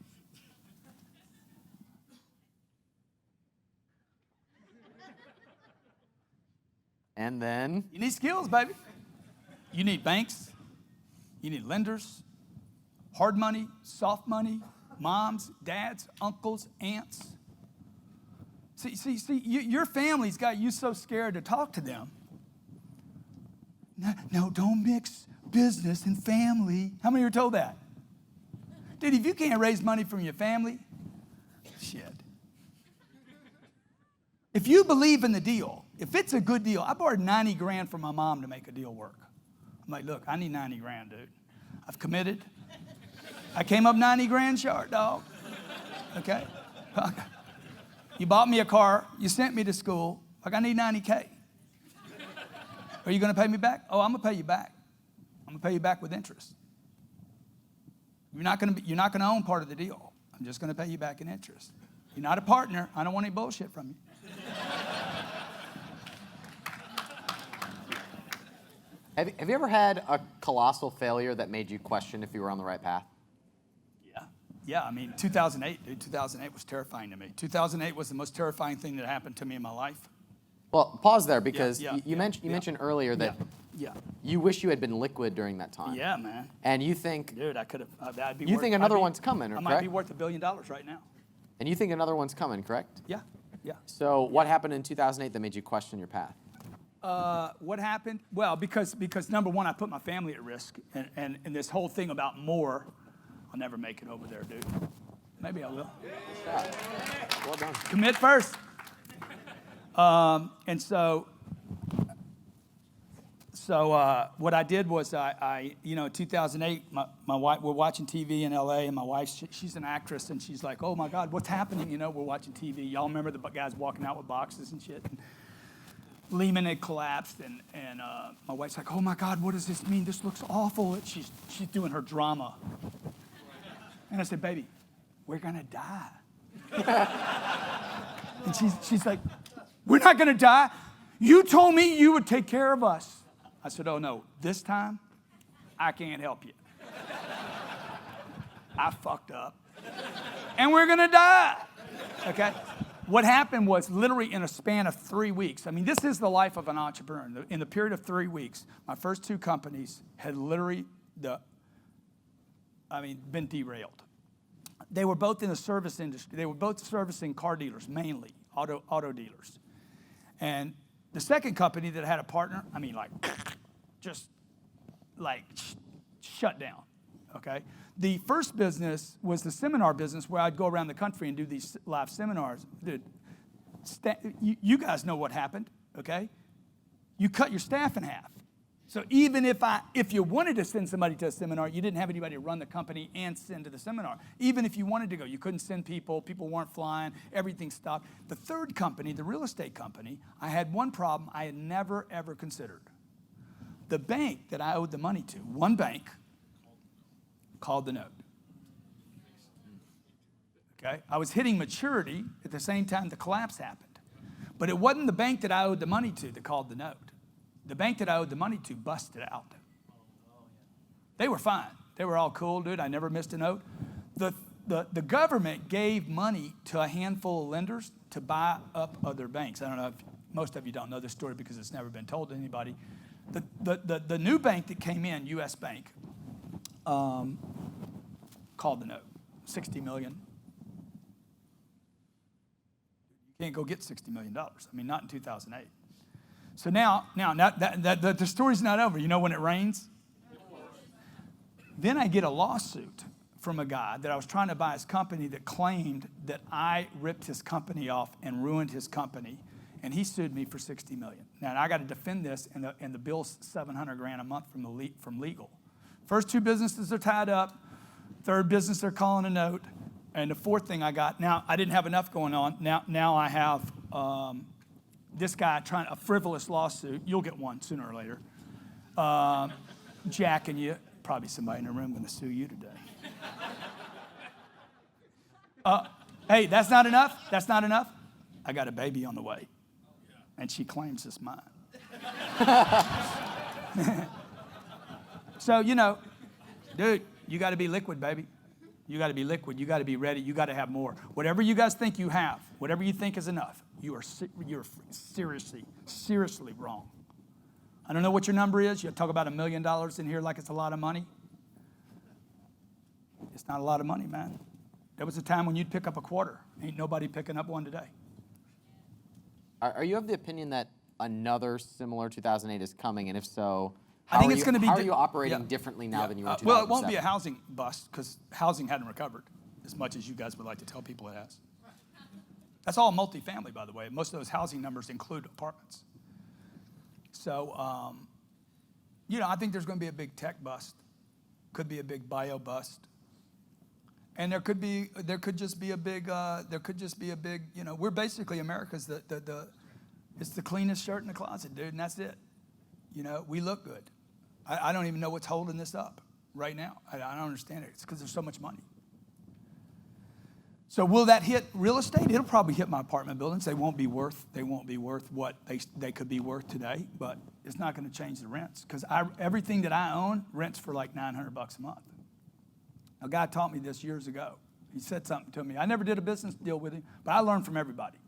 And then? You need skills, baby. You need banks. You need lenders. Hard money, soft money, moms, dads, uncles, aunts. See, your family's got you so scared to talk to them. No, don't mix business and family. How many were told that? Dude, if you can't raise money from your family, shit. If you believe in the deal, if it's a good deal, I borrowed 90 grand from my mom to make a deal work. I'm like, look, I need 90 grand, dude. I've committed. I came up 90 grand short, dog. Okay? You bought me a car. You sent me to school. Like, I need 90K. Are you going to pay me back? Oh, I'm going to pay you back. I'm going to pay you back with interest. You're not going to own part of the deal. I'm just going to pay you back in interest. You're not a partner. I don't want any bullshit from you. Have you ever had a colossal failure that made you question if you were on the right path? Yeah, I mean, 2008, dude, 2008 was terrifying to me. 2008 was the most terrifying thing that happened to me in my life. Well, pause there because you mentioned earlier that Yeah. you wish you had been liquid during that time. Yeah, man. And you think, dude, I could have. I'd be. You think another one's coming, I correct? might be worth $1 billion right now. And you think another one's coming, correct? Yeah. So what happened in 2008 that made you question your path? What happened? Well, because number one, I put my family at risk, and this whole thing about more, I'll never make it over there, dude. Maybe I will. Well done. Commit first. And so what I did was I in 2008, my wife, we're watching TV in LA, and my wife, she's an actress, and she's like, oh my God, what's happening? We're watching TV. Y'all remember the guys walking out with boxes and shit? And Lehman had collapsed, and my wife's like, oh my God, what does this mean? This looks awful. And she's doing her drama. And I said, baby, we're gonna die. And she's like, we're not gonna die. You told me you would take care of us. I said, oh no, this time, I can't help you. I fucked up. And we're gonna die, okay? What happened was literally in a span of 3 weeks. I mean, this is the life of an entrepreneur. In the period of 3 weeks, my first two companies had literally been derailed. They were both in the service industry. They were both servicing car dealers, mainly, auto dealers. And the second company that had a partner, shut down, okay? The first business was the seminar business where I'd go around the country and do these live seminars. Dude, you guys know what happened, okay? You cut your staff in half. So even if you wanted to send somebody to a seminar, you didn't have anybody to run the company and send to the seminar. Even if you wanted to go, you couldn't send people. People weren't flying. Everything stopped. The third company, the real estate company, I had one problem I had never, ever considered. The bank that I owed the money to, one bank, called the note. Okay? I was hitting maturity at the same time the collapse happened. But it wasn't the bank that I owed the money to that called the note. The bank that I owed the money to busted out. They were fine. They were all cool, dude. I never missed a note. The government gave money to a handful of lenders to buy up other banks. I don't know if most of you don't know this story because it's never been told to anybody. The new bank that came in, U.S. Bank, called the note, $60 million. You can't go get $60 million. I mean, not in 2008. So now the story's not over. You know when it rains? Then I get a lawsuit from a guy that I was trying to buy his company that claimed that I ripped his company off and ruined his company, and he sued me for $60 million. Now I got to defend this, and the bill's $700,000 a month from legal. First two businesses are tied up. Third business they're calling a note, and the fourth thing I got. Now I didn't have enough going on. Now I have. This guy trying a frivolous lawsuit. You'll get one sooner or later. Jacking you. Probably somebody in the room going to sue you today. Hey, that's not enough? That's not enough? I got a baby on the way. And she claims it's mine. So, dude, you got to be liquid, baby. You got to be liquid. You got to be ready. You got to have more. Whatever you guys think you have, whatever you think is enough, you're seriously wrong. I don't know what your number is. You talk about $1 million in here like it's a lot of money. It's not a lot of money, man. There was a time when you'd pick up a quarter. Ain't nobody picking up one today. Are you of the opinion that another similar 2008 is coming? And if so, I think it's going to be. How are you operating differently now than you were in 2007? Well, it won't be a housing bust because housing hadn't recovered as much as you guys would like to tell people it has. That's all multifamily, by the way. Most of those housing numbers include apartments. So, I think there's going to be a big tech bust. Could be a big bio bust. And there could just be a big, we're basically America's it's the cleanest shirt in the closet, dude, and that's it. We look good. I don't even know what's holding this up right now. I don't understand it. It's because there's so much money. So will that hit real estate? It'll probably hit my apartment buildings. They won't be worth what they could be worth today, but it's not going to change the rents because everything that I own rents for like $900 a month. A guy taught me this years ago. He said something to me. I never did a business deal with him, but I learned from everybody.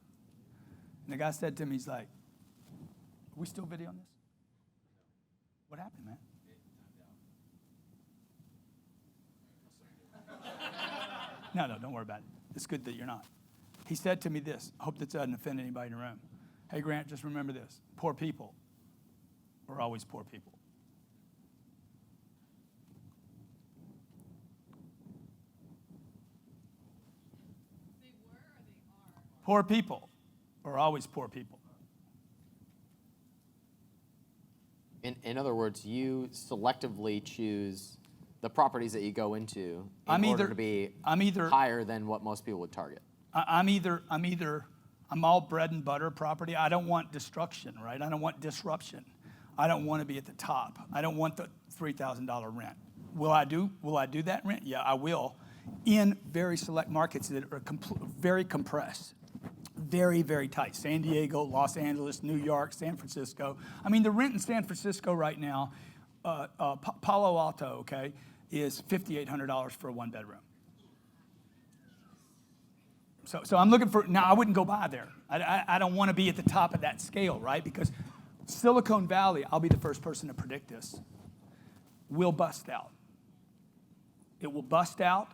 And the guy said to me, he's like, "Are we still videoing this? What happened, man?" No, don't worry about it. It's good that you're not. He said to me this. I hope that doesn't offend anybody in the room. "Hey, Grant, just remember this. Poor people are always poor people." They were or they are? Poor people are always poor people. In other words, you selectively choose the properties that you go into in order to be higher than what most people would target. I'm all bread and butter property. I don't want destruction, right? I don't want disruption. I don't want to be at the top. I don't want the $3,000 rent. Will I do that rent? Yeah, I will. In very select markets that are very compressed, very, very tight. San Diego, Los Angeles, New York, San Francisco. I mean, the rent in San Francisco right now, Palo Alto, okay, is $5,800 for a one bedroom. So I'm looking for, now I wouldn't go buy there. I don't want to be at the top of that scale, right? Because Silicon Valley, I'll be the first person to predict this, will bust out. It will bust out,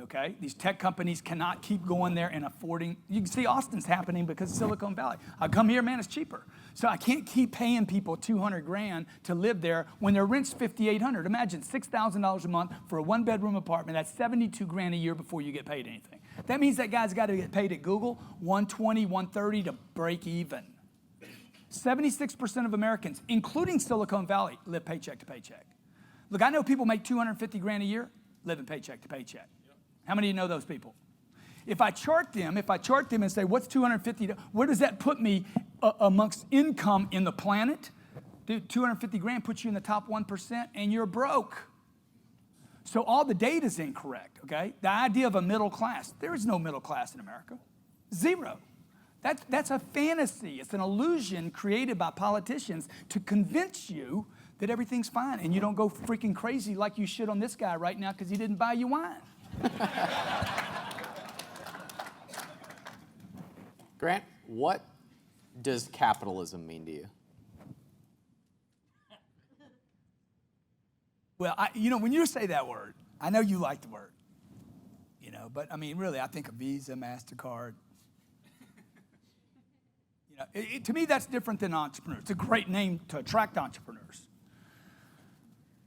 okay? These tech companies cannot keep going there and affording. You can see Austin's happening because of Silicon Valley. I come here, man, it's cheaper. So I can't keep paying people $200,000 to live there when their rent's $5,800. Imagine $6,000 a month for a one-bedroom apartment. That's $72,000 a year before you get paid anything. That means that guy's got to get paid at Google $120,000, $130,000 to break even. 76% of Americans, including Silicon Valley, live paycheck to paycheck. Look, I know people make 250 grand a year, living paycheck to paycheck. Yep. How many of you know those people? If I chart them and say, what's 250, where does that put me amongst income in the planet? Dude, 250 grand puts you in the top 1% and you're broke. So all the data's incorrect, okay? The idea of a middle class, there is no middle class in America. Zero. That's a fantasy. It's an illusion created by politicians to convince you that everything's fine and you don't go freaking crazy like you should on this guy right now because he didn't buy you wine. Grant, what does capitalism mean to you? Well, when you say that word, I know you like the word, but I mean, really, I think of Visa, MasterCard. To me, that's different than entrepreneur. It's a great name to attract entrepreneurs.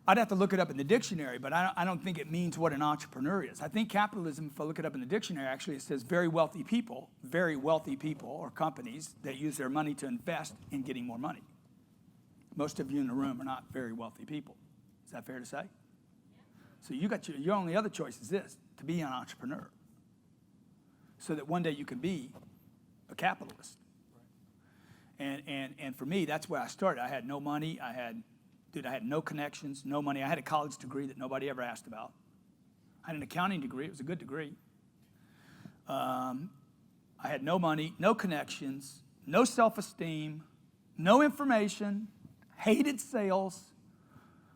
I'd have to look it up in the dictionary, but I don't think it means what an entrepreneur is. I think capitalism, if I look it up in the dictionary, actually it says very wealthy people or companies that use their money to invest in getting more money. Most of you in the room are not very wealthy people. Is that fair to say? So you got your only other choice is this, to be an entrepreneur. So that one day you can be a capitalist. And for me, that's where I started. I had no money. I had no connections, no money. I had a college degree that nobody ever asked about. I had an accounting degree. It was a good degree. I had no money, no connections, no self-esteem, no information, hated sales.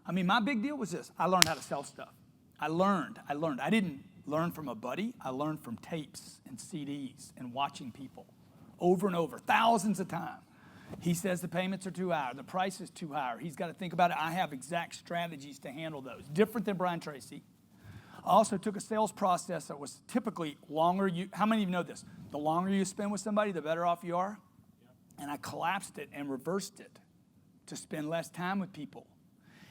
I mean, my big deal was this. I learned how to sell stuff. I learned. I didn't learn from a buddy. I learned from tapes and CDs and watching people over and over, thousands of times. He says the payments are too high, the price is too high. He's got to think about it. I have exact strategies to handle those, different than Brian Tracy. I also took a sales process that was typically longer. How many of you know this? The longer you spend with somebody, the better off you are. Yep. And I collapsed it and reversed it to spend less time with people.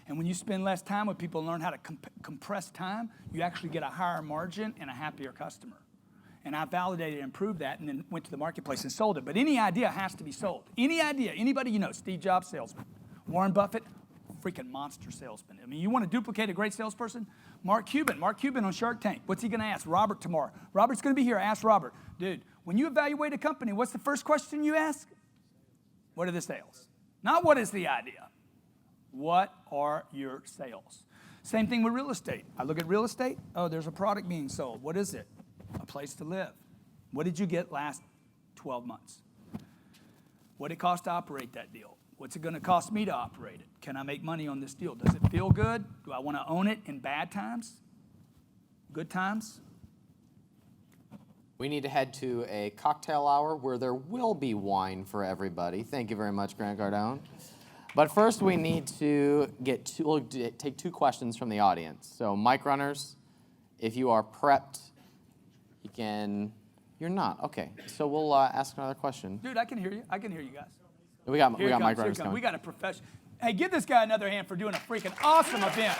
And when you spend less time with people and learn how to compress time, you actually get a higher margin and a happier customer. And I validated and improved that and then went to the marketplace and sold it. But any idea has to be sold. Any idea, anybody you know, Steve Jobs, salesman. Warren Buffett, freaking monster salesman. I mean, you want to duplicate a great salesperson? Mark Cuban on Shark Tank. What's he going to ask? Robert tomorrow. Robert's going to be here. Ask Robert. Dude, when you evaluate a company, what's the first question you ask? What are the sales? Not what is the idea. What are your sales? Same thing with real estate. I look at real estate. Oh, there's a product being sold. What is it? A place to live. What did you get last 12 months? What did it cost to operate that deal? What's it going to cost me to operate it? Can I make money on this deal? Does it feel good? Do I want to own it in bad times? Good times? We need to head to a cocktail hour where there will be wine for everybody. Thank you very much, Grant Cardone. But first, we need to take two questions from the audience. So, mic runners, if you are prepped, you can. You're not. Okay. So we'll ask another question. Dude, I can hear you. I can hear you guys. We got mic runners coming. We got a professional. Hey, give this guy another hand for doing a freaking awesome event.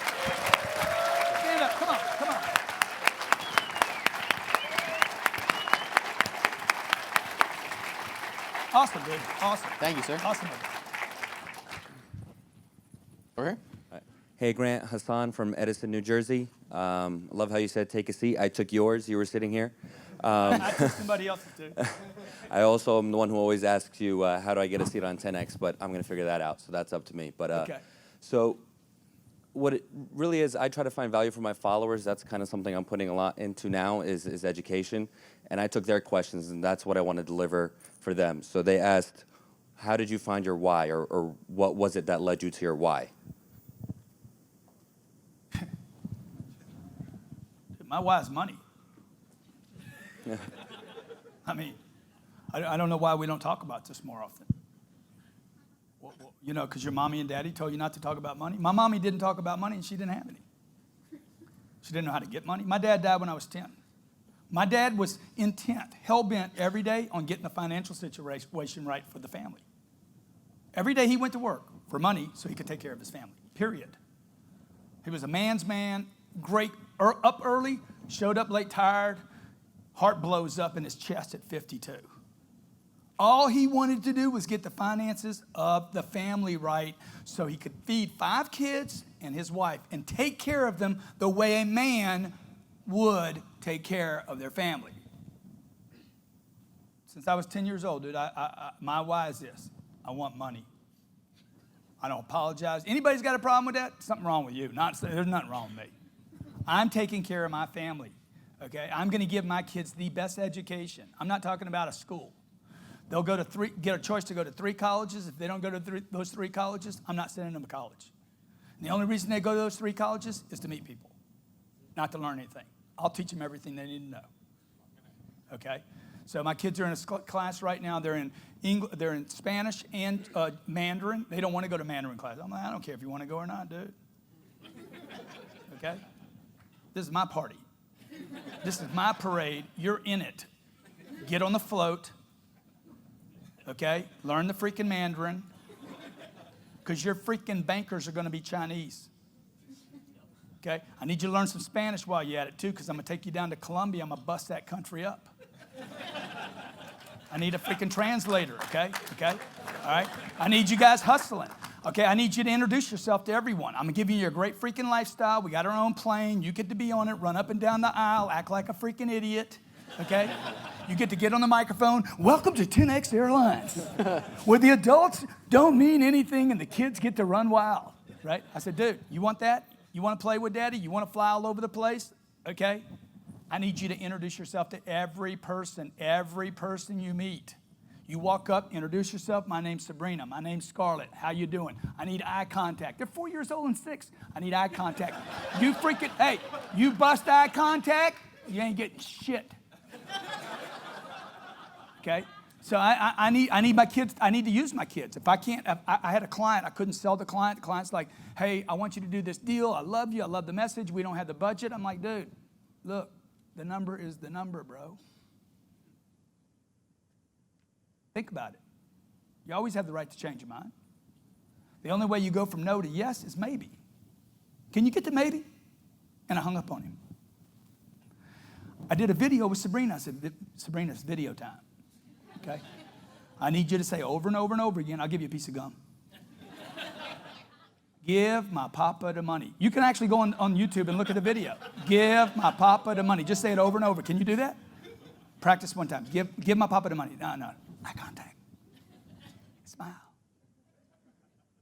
Stand up. Come on. Come on. Awesome, dude. Awesome. Thank you, sir. Awesome. Okay. Hey, Grant, Hassan from Edison, New Jersey. I love how you said take a seat. I took yours. You were sitting here. I took somebody else's too. I also am the one who always asks you, how do I get a seat on 10X? But I'm going to figure that out, so that's up to me. But okay. So what it really is, I try to find value for my followers. That's kind of something I'm putting a lot into now is education. And I took their questions, and that's what I want to deliver for them. So they asked, how did you find your why, or what was it that led you to your why? My why is money. I mean, I don't know why we don't talk about this more often. Well, you know, because your mommy and daddy told you not to talk about money. My mommy didn't talk about money, and she didn't have any. She didn't know how to get money. My dad died when I was 10. My dad was intent, hell-bent every day on getting the financial situation right for the family. Every day he went to work for money so he could take care of his family, period. He was a man's man, great, up early, showed up late tired, heart blows up in his chest at 52. All he wanted to do was get the finances of the family right so he could feed 5 kids and his wife and take care of them the way a man would take care of their family. Since I was 10 years old, dude, my why is this. I want money. I don't apologize. Anybody's got a problem with that? Something wrong with you. There's nothing wrong with me. I'm taking care of my family, okay? I'm going to give my kids the best education. I'm not talking about a school. They'll get a choice to go to 3 colleges. If they don't go to those 3 colleges, I'm not sending them to college. And the only reason they go to those 3 colleges is to meet people, not to learn anything. I'll teach them everything they need to know, okay? So my kids are in a class right now. They're in Spanish and Mandarin. They don't want to go to Mandarin class. I'm like, I don't care if you want to go or not, dude. Okay? This is my party. This is my parade. You're in it. Get on the float. Okay? Learn the freaking Mandarin. Because your freaking bankers are going to be Chinese. Okay? I need you to learn some Spanish while you're at it, too, because I'm going to take you down to Colombia. I'm going to bust that country up. I need a freaking translator, okay? Okay? All right? I need you guys hustling. Okay, I need you to introduce yourself to everyone. I'm giving you a great freaking lifestyle. We got our own plane. You get to be on it, run up and down the aisle, act like a freaking idiot, okay? You get to get on the microphone. Welcome to 10X Airlines, where the adults don't mean anything and the kids get to run wild, right? I said, dude, you want that? You want to play with daddy? You want to fly all over the place? Okay? I need you to introduce yourself to every person you meet. You walk up, introduce yourself. My name's Sabrina. My name's Scarlett. How you doing? I need eye contact. They're 4 years old and 6. I need eye contact. You freaking, hey, you bust eye contact, you ain't getting shit. Okay? So I need my kids, I need to use my kids. If I can't, I had a client, I couldn't sell the client. The client's like, hey, I want you to do this deal. I love you. I love the message. We don't have the budget. I'm like, dude, look. The number is the number, bro. Think about it. You always have the right to change your mind. The only way you go from no to yes is maybe. Can you get to maybe? And I hung up on him. I did a video with Sabrina. I said, Sabrina, it's video time. Okay? I need you to say over and over and over again, I'll give you a piece of gum. Give my papa the money. You can actually go on YouTube and look at the video. Give my papa the money. Just say it over and over. Can you do that? Practice one time. Give my papa the money. No. Eye contact. Smile.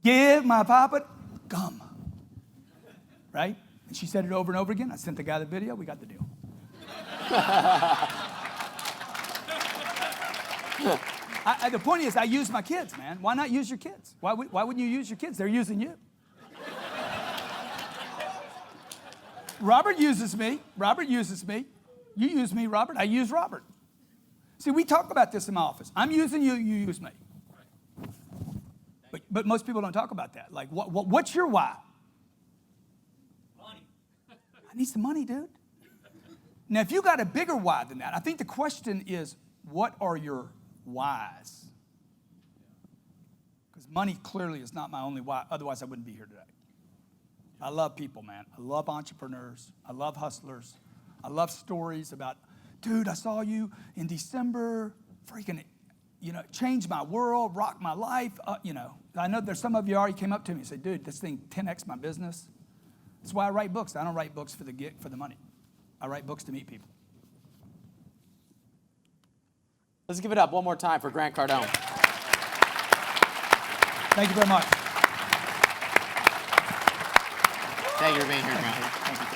Give my papa gum. Right? And she said it over and over again. I sent the guy the video. We got the deal. The point is, I use my kids, man. Why not use your kids? Why wouldn't you use your kids? They're using you. Robert uses me. You use me, Robert. I use Robert. See, we talk about this in my office. I'm using you, you use me. But most people don't talk about that. Like, what's your why? Money. I need some money, dude. Now, if you got a bigger why than that, I think the question is, what are your whys? Because money clearly is not my only why. Otherwise, I wouldn't be here today. I love people, man. I love entrepreneurs. I love hustlers. I love stories about, dude, I saw you in December, freaking, changed my world, rocked my life. I know there's some of you already came up to me and said, dude, this thing 10X my business. That's why I write books. I don't write books for the money. I write books to meet people. Let's give it up one more time for Grant Cardone. Thank you very much. Thank you for being here, Grant. Thank you.